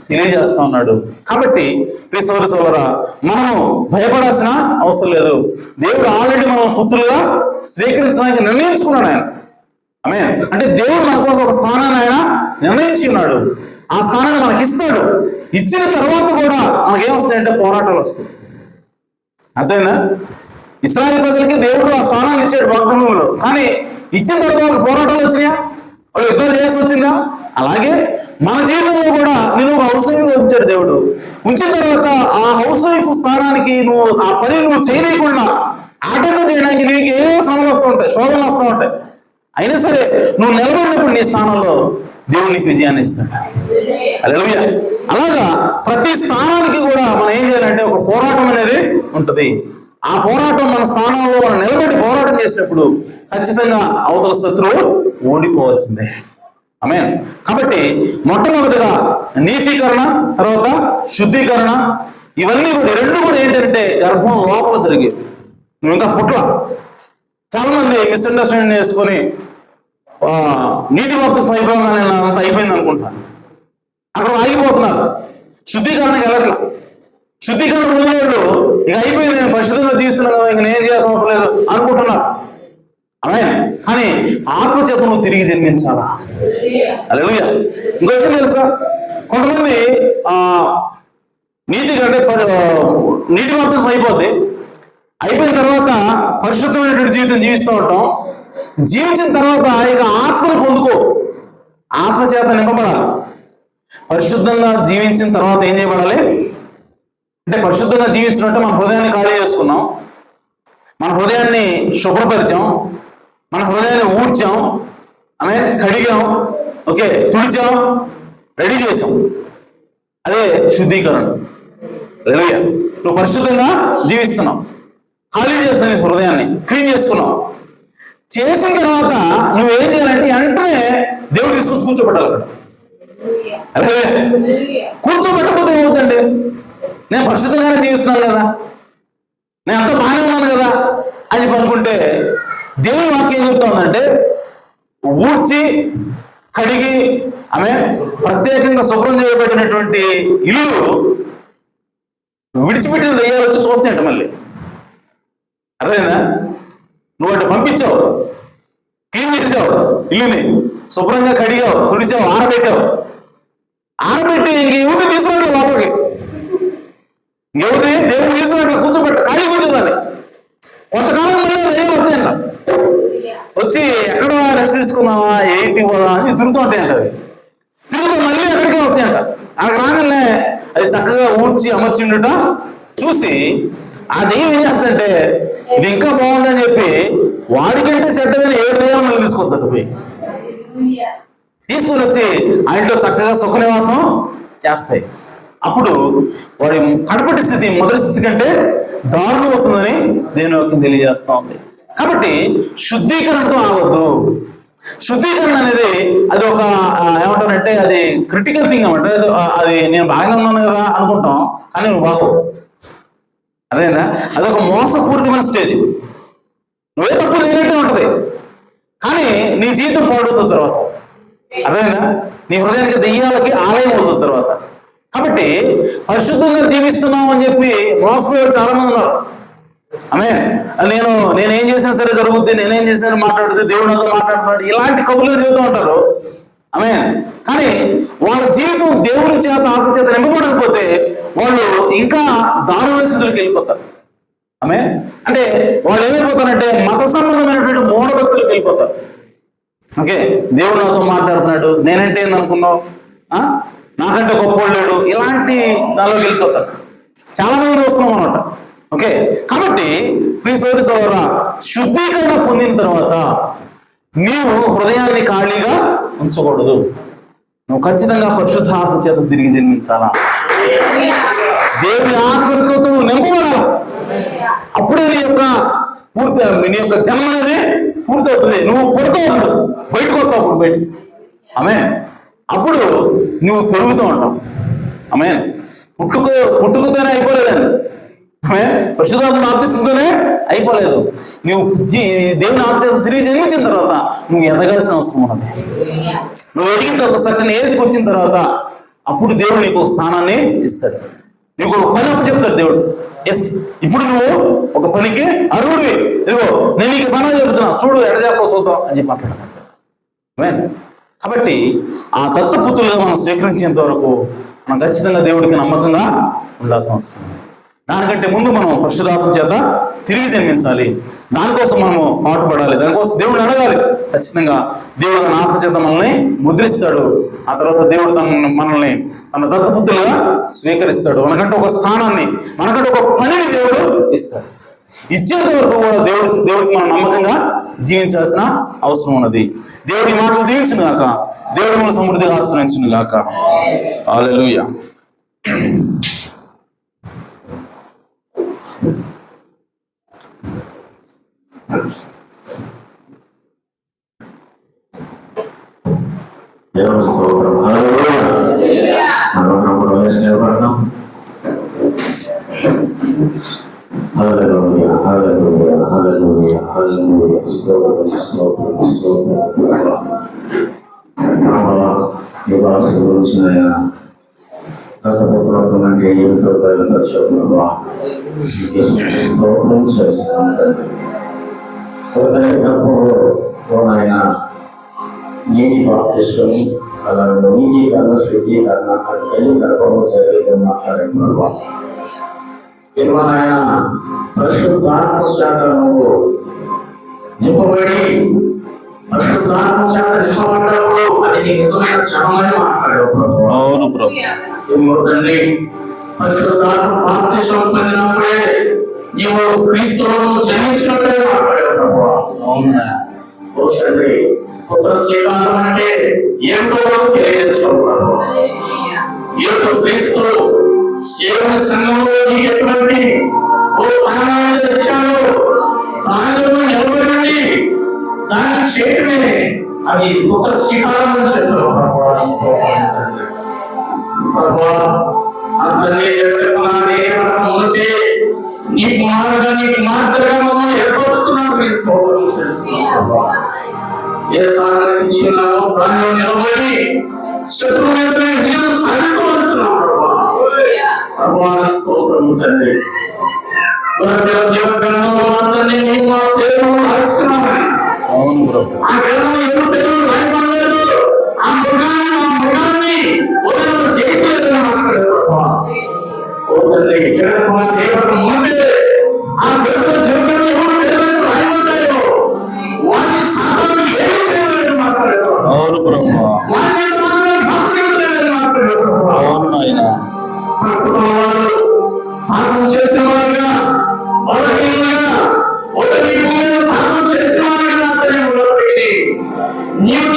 తెలియజేస్తా ఉన్నాడు. కాబట్టి ప్రియ సోదరి సోదరులారా, మనం భయపడాల్సిన అవసరం లేదు. దేవుడు ఆల్రెడీ మనం పుత్రులుగా స్వీకరించడానికి నిర్ణయించుకున్నాడు ఆయన. ఆమేన్. అంటే దేవుడు మన కోసం ఒక స్థానాన్ని ఆయన నిర్ణయించి ఉన్నాడు. ఆ స్థానాన్ని మనకి ఇస్తాడు. ఇచ్చిన తర్వాత కూడా మనకేమొస్తాయంటే పోరాటాలు వస్తాయి. అర్థమైందా? ఇశ్రాయేలు ప్రజలకి దేవుడు ఆ స్థానాన్ని ఇచ్చాడు వాగ్దానంలో, కానీ ఇచ్చిన తర్వాత పోరాటాలు వచ్చినాయా, వాళ్ళు యుద్ధాలు చేయాల్సి వచ్చిందా? అలాగే మన జీవితంలో కూడా నేను ఒక హౌస్ వైఫ్ ఉంచాడు దేవుడు. ఉంచిన తర్వాత ఆ హౌస్ వైఫ్ స్థానానికి నువ్వు ఆ పని నువ్వు చేయలేకుండా ఆటంకం చేయడానికి నీకు ఏవో శ్రమలు వస్తూ ఉంటాయి, శోధనలు వస్తూ ఉంటాయి. అయినా సరే నువ్వు నిలబడినప్పుడు నీ స్థానంలో దేవుడు నీకు విజయాన్ని ఇస్తాడు. హల్లెలూయా. అలాగా ప్రతి స్థానానికి కూడా మనం ఏం చేయాలంటే ఒక పోరాటం అనేది ఉంటుంది. ఆ పోరాటం మన స్థానంలో మనం నిలబడి పోరాటం చేసినప్పుడు ఖచ్చితంగా అవతల శత్రువు ఓడిపోవాల్సిందే. ఆమేన్. కాబట్టి మొట్టమొదటిగా నీతీకరణ, తర్వాత శుద్ధీకరణ, ఇవన్నీ కూడా రెండు కూడా ఏంటంటే గర్భం లోపల జరిగేవి. నువ్వు ఇంకా పుట్ల చాలా మంది మిస్అండర్స్టాండింగ్ చేసుకొని నీటి బాప్తిసం అయిపోగానే అంత అయిపోయింది అనుకుంటాను, అక్కడ ఆగిపోతున్నారు. శుద్ధీకరణకి వెళ్ళట్లా. శుద్ధీకరణ పొందినప్పుడు ఇక అయిపోయింది, నేను పరిశుద్ధంగా జీవిస్తున్నాను కదా, ఇంక నేను చేయాల్సిన అవసరం లేదు అనుకుంటున్నారు. అదే కానీ ఆత్మచేత నువ్వు తిరిగి జన్మించాలా. హల్లెలూయా. ఇంకో విషయం తెలుసా, కొంతమంది నీతి కంటే నీటి బాప్తిసం అయిపోయిన తర్వాత పరిశుద్ధమైనటువంటి జీవితం జీవిస్తూ ఉంటాం. జీవించిన తర్వాత ఇక ఆత్మను పొందుకో, ఆత్మచేత నింపబడాలి. పరిశుద్ధంగా జీవించిన తర్వాత ఏం చేయబడాలి అంటే, పరిశుద్ధంగా జీవించినట్టు మన హృదయాన్ని ఖాళీ చేసుకున్నాం, మన హృదయాన్ని శుభ్రపరిచాం, మన హృదయాన్ని ఊడ్చాం, ఆమె కడిగాం, ఓకే, తుడిచాం, రెడీ చేసాం. అదే శుద్ధీకరణ. హల్లెలూయా. నువ్వు పరిశుద్ధంగా జీవిస్తున్నావు, ఖాళీ చేస్తావు, నీ హృదయాన్ని క్లీన్ చేసుకున్నావు. చేసిన తర్వాత నువ్వేం చేయాలంటే వెంటనే దేవుడు తీసుకొచ్చి కూర్చోబెట్టాలి అక్కడ. అదే కూర్చోబెట్టకపోతే ఏమవుతుందండి, నేను పరిశుద్ధంగానే జీవిస్తున్నాను కదా, నేను అంత బాగానే ఉన్నాను కదా అని చెప్పి అనుకుంటే, దేవుని వాక్యం ఏం చెప్తా ఉందంటే, ఊడ్చి కడిగి ఆమె ప్రత్యేకంగా శుభ్రం చేయబడినటువంటి ఇల్లు విడిచిపెట్టిన దయ్యాలు వచ్చి చూస్తాయంట మళ్ళీ. అర్థమైందా? నువ్వు అంటే పంపించావు, క్లీన్ చేసావు, ఇల్లుని శుభ్రంగా కడిగావు, తుడిచావు, ఆరబెట్టి ఇంక ఎవరిని తీసుకురాడు లోపలికి, ఎవరిని దేవుడు తీసుకురాట్లు కూర్చోబెట్ట, ఖాళీ కూర్చోదాన్ని. కొంతకాలం మళ్ళీ దయ్యాలు వస్తాయంట, వచ్చి ఎక్కడ రెస్ట్ తీసుకున్నావా, ఏంటి పోదా అని తిరుగుతూ ఉంటాయంట. అవి తిరుగుతూ మళ్ళీ ఎక్కడికే వస్తాయంట. అక్కడ రాగానే అది చక్కగా ఊడ్చి అమర్చిండుట చూసి ఆ దెయ్యం ఏం చేస్తుందంటే, ఇది ఇంకా బాగుందని చెప్పి వాడికంటే చెడ్డమైన 7 దెయ్యాలు మళ్ళీ తీసుకొద్దాడు. పోయి తీసుకుని వచ్చి ఆ ఇంట్లో చక్కగా సుఖ నివాసం చేస్తాయి. అప్పుడు వాడి కడపటి స్థితి మొదటి స్థితి కంటే దారుణం అవుతుందని దేవుని వాక్యం తెలియజేస్తా ఉంది. కాబట్టి శుద్ధీకరణతో ఆగొద్దు. శుద్ధీకరణ అనేది అది ఒక ఏమంటారంటే, అది క్రిటికల్ థింగ్ అన్నమాట. అది నేను బాగానే ఉన్నాను కదా అనుకుంటాం, కానీ నువ్వు బాగోవు. అదేనా? అదొక మోసపూరితమైన స్టేజ్. నువ్వే తప్పు లేనట్టే ఉంటది, కానీ నీ జీవితం పాడవుతుంది తర్వాత. అదేనా? నీ హృదయానికి దెయ్యాలకి ఆలయం అవుతుంది తర్వాత. కాబట్టి పరిశుద్ధంగా జీవిస్తున్నాం అని చెప్పి మోసపోయారు చాలా మంది ఉన్నారు. ఆమె నేనేం చేసినా సరే జరుగుద్ది, నేనేం చేసినా మాట్లాడుతుంది, దేవుడు నాతో మాట్లాడుతున్నాడు, ఇలాంటి కబుర్లు చెబుతూ ఉంటారు. ఆమె కానీ వాళ్ళ జీవితం దేవుడి చేత ఆత్మచేత నింపబడకపోతే వాళ్ళు ఇంకా దారుణ స్థితులకు వెళ్ళిపోతారు. ఆమె అంటే వాళ్ళు ఏమైపోతారంటే మత సంబంధమైనటువంటి మూఢభక్తులకు వెళ్ళిపోతారు. ఓకే, దేవుడు నాతో మాట్లాడుతున్నాడు, నేనంటే ఏందనుకున్నావు, నాకంటే గొప్పవాడు లేడు, ఇలాంటి దానిలోకి వెళ్ళిపోతారు. చాలా మంది వస్తున్నాం అన్నమాట. ఓకే, కాబట్టి ప్రియ సోదరి సోదరా, శుద్ధీకరణ పొందిన తర్వాత నీవు హృదయాన్ని ఖాళీగా ఉంచకూడదు. నువ్వు ఖచ్చితంగా పరిశుద్ధ ఆత్మ చేత తిరిగి జన్మించాలా. దేవుని ఆత్మతో నువ్వు నింపబడాలా. అప్పుడే నీ యొక్క జన్మ అనేది పూర్తి అవుతుంది. నువ్వు పుడతావు, బయటకు వస్తావు, అప్పుడు బయటకు. ఆమేన్. అప్పుడు నువ్వు పెరుగుతూ ఉంటావు. ఆమేన్. పుట్టుకతోనే అయిపోలేదండి. పరిశుద్ధాత్మ బాప్తిసంతోనే అయిపోలేదు. నువ్వు దేవుని ఆత్మ తిరిగి జన్మించిన తర్వాత నువ్వు ఎదగాల్సిన అవసరం ఉన్నది. నువ్వు ఎదిగిన తర్వాత సర్టన్ ఏజ్కి వచ్చిన తర్వాత అప్పుడు దేవుడు నీకు ఒక స్థానాన్ని ఇస్తాడు. నీకు ఒక పని అప్పు చెప్తాడు దేవుడు. ఎస్, ఇప్పుడు నువ్వు ఒక పనికి అర్హుడివి, ఇదిగో నేను నీకు పని చెబుతున్నా, చూడు ఎడ చేస్తావు చూద్దాం అని చెప్పి మాట్లాడతాను. కాబట్టి ఆ దత్తపుత్రులుగా మనం స్వీకరించేంత వరకు మనం ఖచ్చితంగా దేవుడికి నమ్మకంగా ఉండాల్సిన అవసరం. దానికంటే ముందు మనం పరిశుద్ధాత్మ చేత తిరిగి జన్మించాలి. దానికోసం మనము పాటుపడాలి. దానికోసం దేవుడిని అడగాలి. ఖచ్చితంగా దేవుడు తన ఆత్మ చేత మనల్ని ముద్రిస్తాడు. ఆ తర్వాత దేవుడు మనల్ని తన దత్తపుత్రులుగా స్వీకరిస్తాడు. మనకంటే ఒక స్థానాన్ని, మనకంటే ఒక పనిని దేవుడు ఇస్తాడు. ఇచ్చేంత వరకు కూడా దేవుడికి మనం నమ్మకంగా జీవించాల్సిన అవసరం ఉన్నది. దేవుడి మాటలు దీవించును గాక. దేవుడు మన సమృద్ధిగా ఆశ్రయించును గాక. హల్లెలూయా. దేవుని స్తోత్రం. హల్లెలూయా. మనం నిలబడతాం. హల్లెలూయా హల్లెలూయా హల్లెలూయా హల్లెలూయా స్తోత్రం స్తోత్రం స్తోత్రం. ప్రభువా ఈ భాష గురించి ఆయన అంటే ఏమిటో బయలుపరచుకున్నావా స్తోత్రం చేస్తాను తండ్రి. ఆయన నీటి బాప్తిస్మం అలాగే నీతీకరణ శుద్ధీకరణ పెళ్లి గర్భంలో జరిగేది మాట్లాడుతున్నావా ఆయన పరిశుద్ధాత్మ శాఖ నువ్వు నింపబడి పరిశుద్ధాత్మ శాఖ నింపబడ్డప్పుడు అది నీ నిజమైన క్షణమని మాట్లాడావు తండ్రి. పరిశుద్ధాత్మ బాప్తిస్మం పొందినప్పుడే నీవు క్రీస్తులను జన్మించినప్పుడే మాట్లాడావు తండ్రి. కొత్త శ్రీకాంతం అంటే ఏమిటో తెలియజేసుకోవాలి. యేసు క్రీస్తు దేవుని సంఘంలో నీకు ఎటువంటి ఓ స్థానాన్ని తెచ్చాడు, దానిలో నిలబడి దాన్ని చేయడమే అది కొత్త శ్రీకారం అని చెప్పారు. ముందే నీ కుమారుగా నీ కుమార్తెగా మమ్మల్ని ఏర్పరుచుకున్నాడు. ఏ స్థానాన్ని తెచ్చుకున్నామో దానిలో నిలబడి శత్రువులపై విజయం సాధించవలసినాం. స్తోత్రము తండ్రి. జీవగ్రంథంలో అందరినీ నీవు మా పేరు రాస్తున్నామని ఆ గ్రంథం ఎప్పుడు పేరు రాయబడలేదు. ఆ మృగాన్ని వదిలిన చేసేదని మాట్లాడారు. ఓ తండ్రి దేవుడు ముందే ఆ గ్రంథ జీవగ్రంథం ఎవరు పేరు రాయబడ్డాయో వారిని సాధారణ ఏం చేయాలని మాట్లాడారు. వారిని భాషించలేదని మాట్లాడారు. ప్రస్తుతం వారు పాపం చేసేవారుగా బలహీనంగా ఒకరి పాపం చేసేవారుగా ఉన్నప్పటికీ నీవు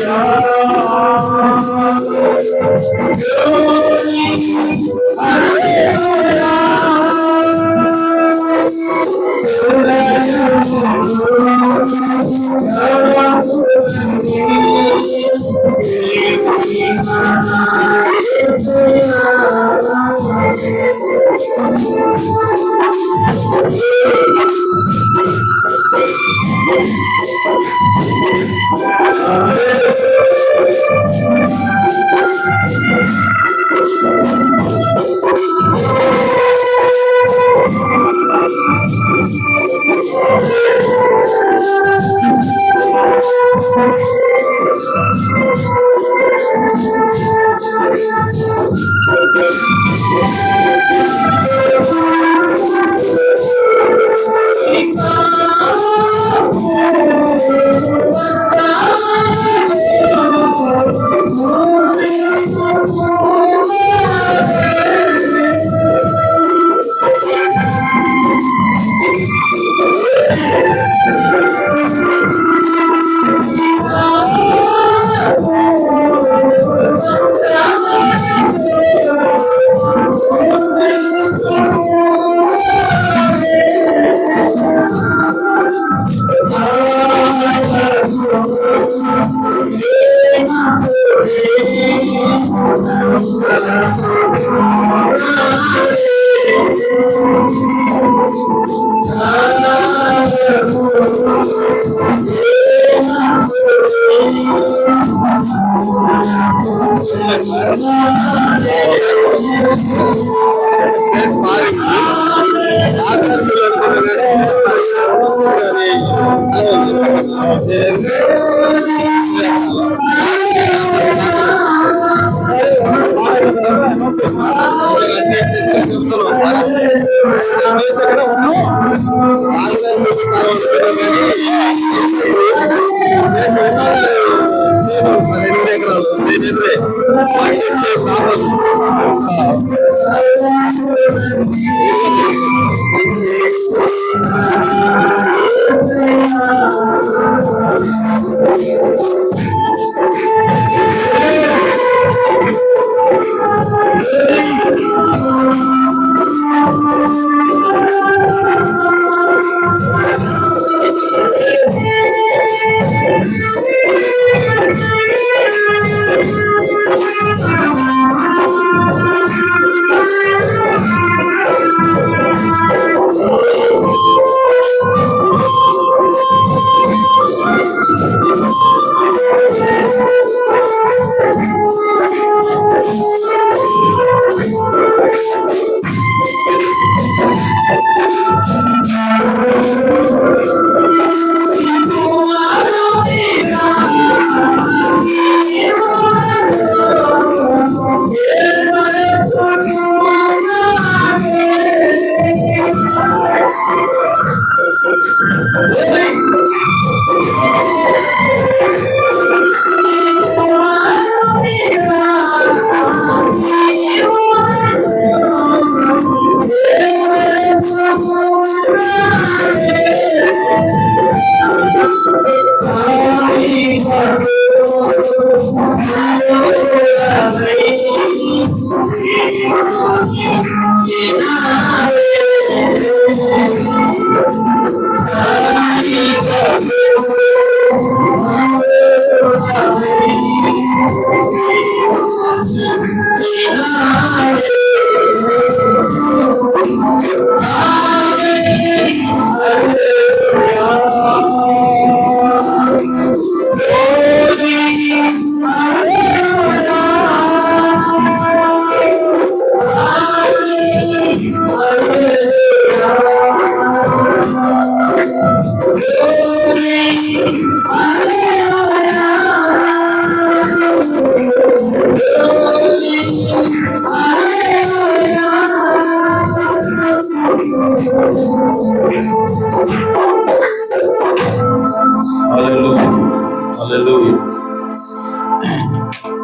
Hallelujah.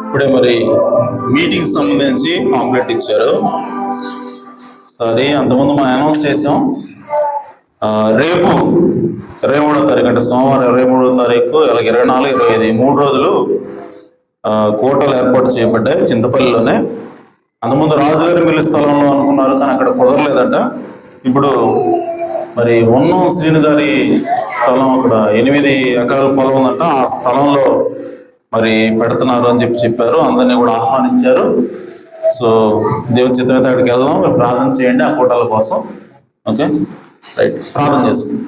ఇప్పుడే మరి మీటింగ్ సంబంధించి పాంప్లెట్ ఇచ్చారు. సరే, అంతకుముందు మనం అనౌన్స్ చేసాం. రేపు 23వ తారీఖు అంటే సోమవారం 23వ తారీఖు, అలాగే 24, 25 3 రోజులు కోటలు ఏర్పాటు చేయబడ్డాయి చింతపల్లిలోనే. అంతకుముందు రాజుగారి మిల్లి స్థలంలో అనుకున్నారు, కానీ అక్కడ కుదరలేదట. ఇప్పుడు మరి ఉన్నం శ్రీను గారి స్థలం అక్కడ 8 ఎకరాల పొలం ఉందంట, ఆ స్థలంలో మరి పెడుతున్నారు అని చెప్పారు. అందరినీ కూడా ఆహ్వానించారు. సో దేవుని చిత్తమైతే అక్కడికి వెళ్దాం. మీరు ప్రార్థన చేయండి ఆ కూటాల కోసం. ఓకే, రైట్, ప్రార్థన చేసుకుందాం.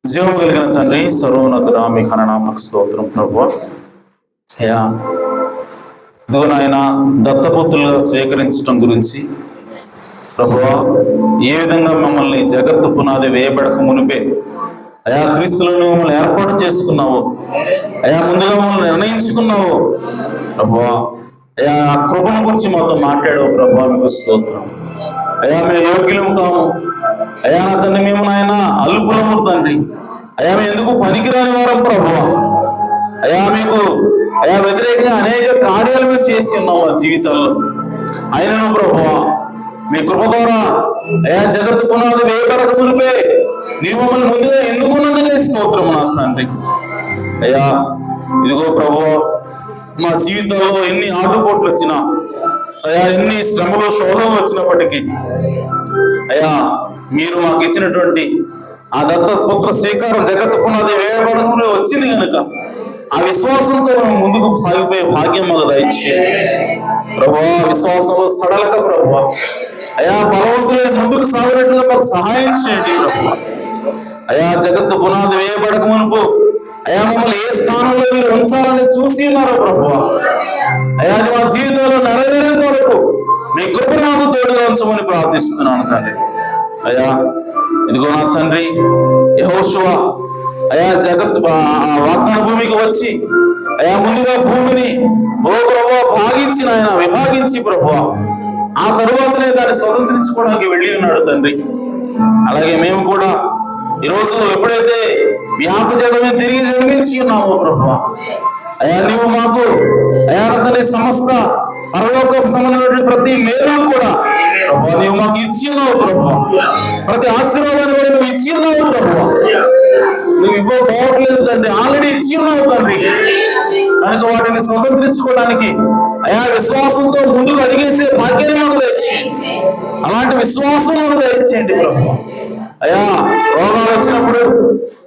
జీవం కలిగిన తండ్రి, సర్వోన్నతుడా, మీ ఘననామకు స్తోత్రం ప్రభువా. అయ్యా, ఇదిగో నాయన దత్తపుత్రులుగా స్వీకరించడం గురించి ప్రభువా, ఏ విధంగా మమ్మల్ని జగత్తు పునాది వేయబడక మునిపే అయా క్రీస్తులను మమ్మల్ని ఏర్పాటు చేసుకున్నావు, అయా ముందుగా మమ్మల్ని నిర్ణయించుకున్నావు ప్రభువా. అయా ఆ కృపను గురించి మాతో మాట్లాడావు ప్రభువా, మీకు స్తోత్రం. అయా మేము యోగ్యులము కాము అయా, నా తండ్రి మేము నాయన అల్పులము తండ్రి. అయా మేము ఎందుకు పనికిరాని వారం ప్రభువా. అయా మీకు అయా వ్యతిరేకంగా అనేక కార్యాలు మేము చేసి ఉన్నాము ఆ జీవితాల్లో. అయినను ప్రభువా, మీ కృప ద్వారా అయా జగత్తు పునాది వేయబడక మునిపే నీవు మమ్మల్ని ముందుగా ఎన్నుకున్నందుకే స్తోత్రం నా తండ్రి. అయ్యా ఇదిగో ప్రభువా, మా జీవితాల్లో ఎన్ని ఆటుపోట్లు వచ్చినా అయా, ఎన్ని శ్రమలు శోధనలు వచ్చినప్పటికీ అయ్యా, మీరు మాకు ఇచ్చినటువంటి ఆ దత్తపుత్ర స్వీకారం జగత్తు పునాది వేయబడకుండా వచ్చింది కనుక ఆ విశ్వాసంతో మనం ముందుకు సాగిపోయే భాగ్యం మాకు దయచేయండి ప్రభువా. విశ్వాసంలో సడలక ప్రభువా అయా, బలవంతులే ముందుకు సాగినట్లుగా మాకు సహాయం చేయండి ప్రభువా. అయా జగత్తు పునాది వేయబడక మునుపు అయా మమ్మల్ని ఏ స్థానంలో మీరు ఉంచాలని చూసి ఉన్నారో ప్రభువా. అయా అది మా జీవితంలో నెరవేరేంత వరకు మీ కృప నాకు తోడుగా ఉంచమని ప్రార్థిస్తున్నాను తండ్రి. అయా ఇదిగో నా తండ్రి యెహోషువ అయా జగత్ వాగ్దాన భూమికి వచ్చి అయా ముందుగా భూమిని ఓ ప్రభువా భాగించిన ఆయన విభాగించి ప్రభువా ఆ తరువాతనే దాన్ని స్వతంత్రించుకోవడానికి వెళ్ళి ఉన్నాడు తండ్రి. అలాగే మేము కూడా ఈరోజు ఎప్పుడైతే వ్యాపజగమే తిరిగి జన్మించి ఉన్నామో ప్రభువా, అయా నీవు మాకు అయా తండ్రి సమస్త పరలోక సంబంధమైన ప్రతి మేలు కూడా ప్రభువా నీవు మాకు ఇచ్చి ఉన్నావు ప్రభువా. ప్రతి ఆశీర్వాదాన్ని కూడా నువ్వు ఇచ్చి ఉన్నావు ప్రభువా. నువ్వు ఇవ్వకపోవట్లేదు తండ్రి, ఆల్రెడీ ఇచ్చి ఉన్నావు తండ్రి. కనుక వాటిని స్వతంత్రించుకోవడానికి అయా విశ్వాసంతో ముందుకు అడిగేసే భాగ్యాన్ని మాకు దయచేయండి. అలాంటి విశ్వాసం మాకు దయచేయండి ప్రభువా. అయా రోగాలు వచ్చినప్పుడు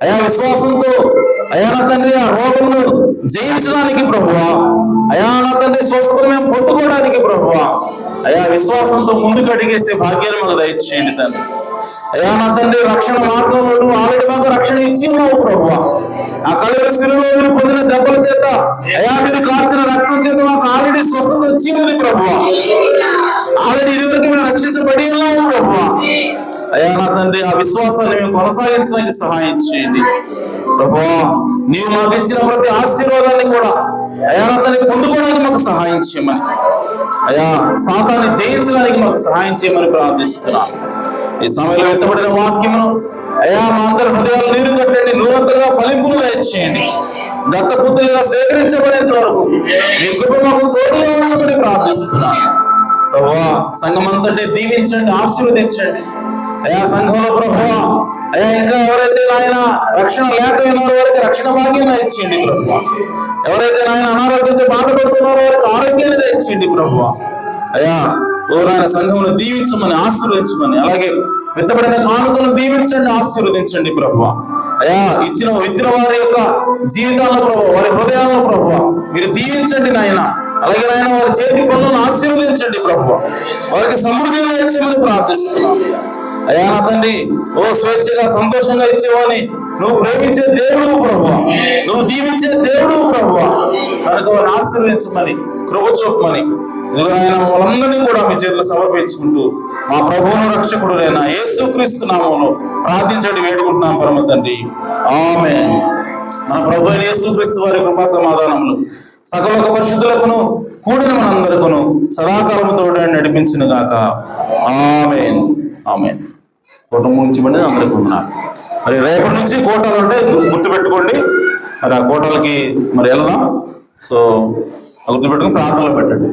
అయా విశ్వాసంతో అయా నా తండ్రి ఆ రోగమును జయించడానికి ప్రభువా, అయా నా తండ్రి స్వస్థతను మేము పొందుకోవడానికి ప్రభువా అయా విశ్వాసంతో ముందుకు అడిగేసే భాగ్యాన్ని మాకు దయచేయండి తండ్రి. అయా నా తండ్రి రక్షణ మార్గంలో నువ్వు ఆల్రెడీ మాకు రక్షణ ఇచ్చి ఉన్నావు ప్రభువా. ఆ కలువరి శిలువలో మీరు పొందిన దెబ్బల చేత అయా మీరు కార్చిన రక్తం చేత మాకు ఆల్రెడీ స్వస్థత వచ్చి ఉంది ప్రభువా. ఆల్రెడీ ఇదివరకు మేము రక్షించబడి ఉన్నాము ప్రభువా. అయా నా తండ్రి ఆ విశ్వాసాన్ని మేము కొనసాగించడానికి సహాయం చేయండి ప్రభువా. నీవు మాకు ఇచ్చిన ప్రతి ఆశీర్వాదాన్ని కూడా అయా నా తండ్రి పొందుకోవడానికి మాకు సహాయం చేయమని, అయా సాతాన్ని జయించడానికి మాకు సహాయం చేయమని ప్రార్థిస్తున్నాను. ఈ సమయంలో ఎత్తబడిన వాక్యమును అయా మా అందరి హృదయాలు నీరు కట్టండి, నూరంతగా ఫలింపులు దయచేయండి. దత్తపుత్రులుగా స్వీకరించబడేంత వరకు మీ కృప మాకు తోడుగా ఉంచమని ప్రార్థిస్తున్నాను ప్రభువా. సంఘమంతటిని దీవించండి, ఆశీర్వదించండి అయా. సంఘంలో ప్రభువా అయా ఇంకా ఎవరైతే నాయన రక్షణ లేక ఉన్నారో వారికి రక్షణ భాగ్యం ఇచ్చేయండి ప్రభువా. ఎవరైతే నాయన అనారోగ్యంతో బాధపడుతున్నారో వారికి ఆరోగ్యాన్ని దయచేయండి ప్రభువా. అయా ఓ నాయన సంఘమును దీవించమని ఆశీర్వదించమని, అలాగే విత్తబడిన కానుకను దీవించండి, ఆశీర్వదించండి ప్రభువా. అయా విత్తిన వారి యొక్క జీవితాల్లో ప్రభువా, వారి హృదయాల్లో ప్రభువా మీరు దీవించండి నాయన. అలాగే నాయన వారి చేతి పనులను ఆశీర్వదించండి ప్రభువా. వారికి సమృద్ధిగా ఇచ్చేమని ప్రార్థిస్తున్నాం అయా నా తండ్రి. ఓ స్వేచ్ఛగా సంతోషంగా ఇచ్చేవాని నువ్వు ప్రేమించే దేవుడు ప్రభువా, నువ్వు దీవించే దేవుడు ప్రభువా. కనుక వారిని ఆశీర్వదించమని, కృప చూపమని ఇదిగో ఆయన వాళ్ళందరినీ కూడా మీ చేతులు సమర్పించుకుంటూ మా ప్రభువును రక్షకుడునైన యేసుక్రీస్తు నామములో ప్రార్థించండి వేడుకుంటున్నాం పరమ తండ్రి, ఆమేన్. మన ప్రభు అయిన యేసుక్రీస్తు వారి కృపా సమాధానములు సకల పరిశుద్ధులకును కూడిన మనందరికను సదాకాలముతో నడిపించును గాక, ఆమేన్, ఆమేన్. కుటుంబం నుంచి అందరికీ ఉన్నారు. మరి రేపటి నుంచి కోటాలు అంటే గుర్తుపెట్టుకోండి. మరి ఆ కోటాలకి మరి వెళ్దాం. సో గుర్తుపెట్టుకుని ప్రార్థనలో పెట్టండి.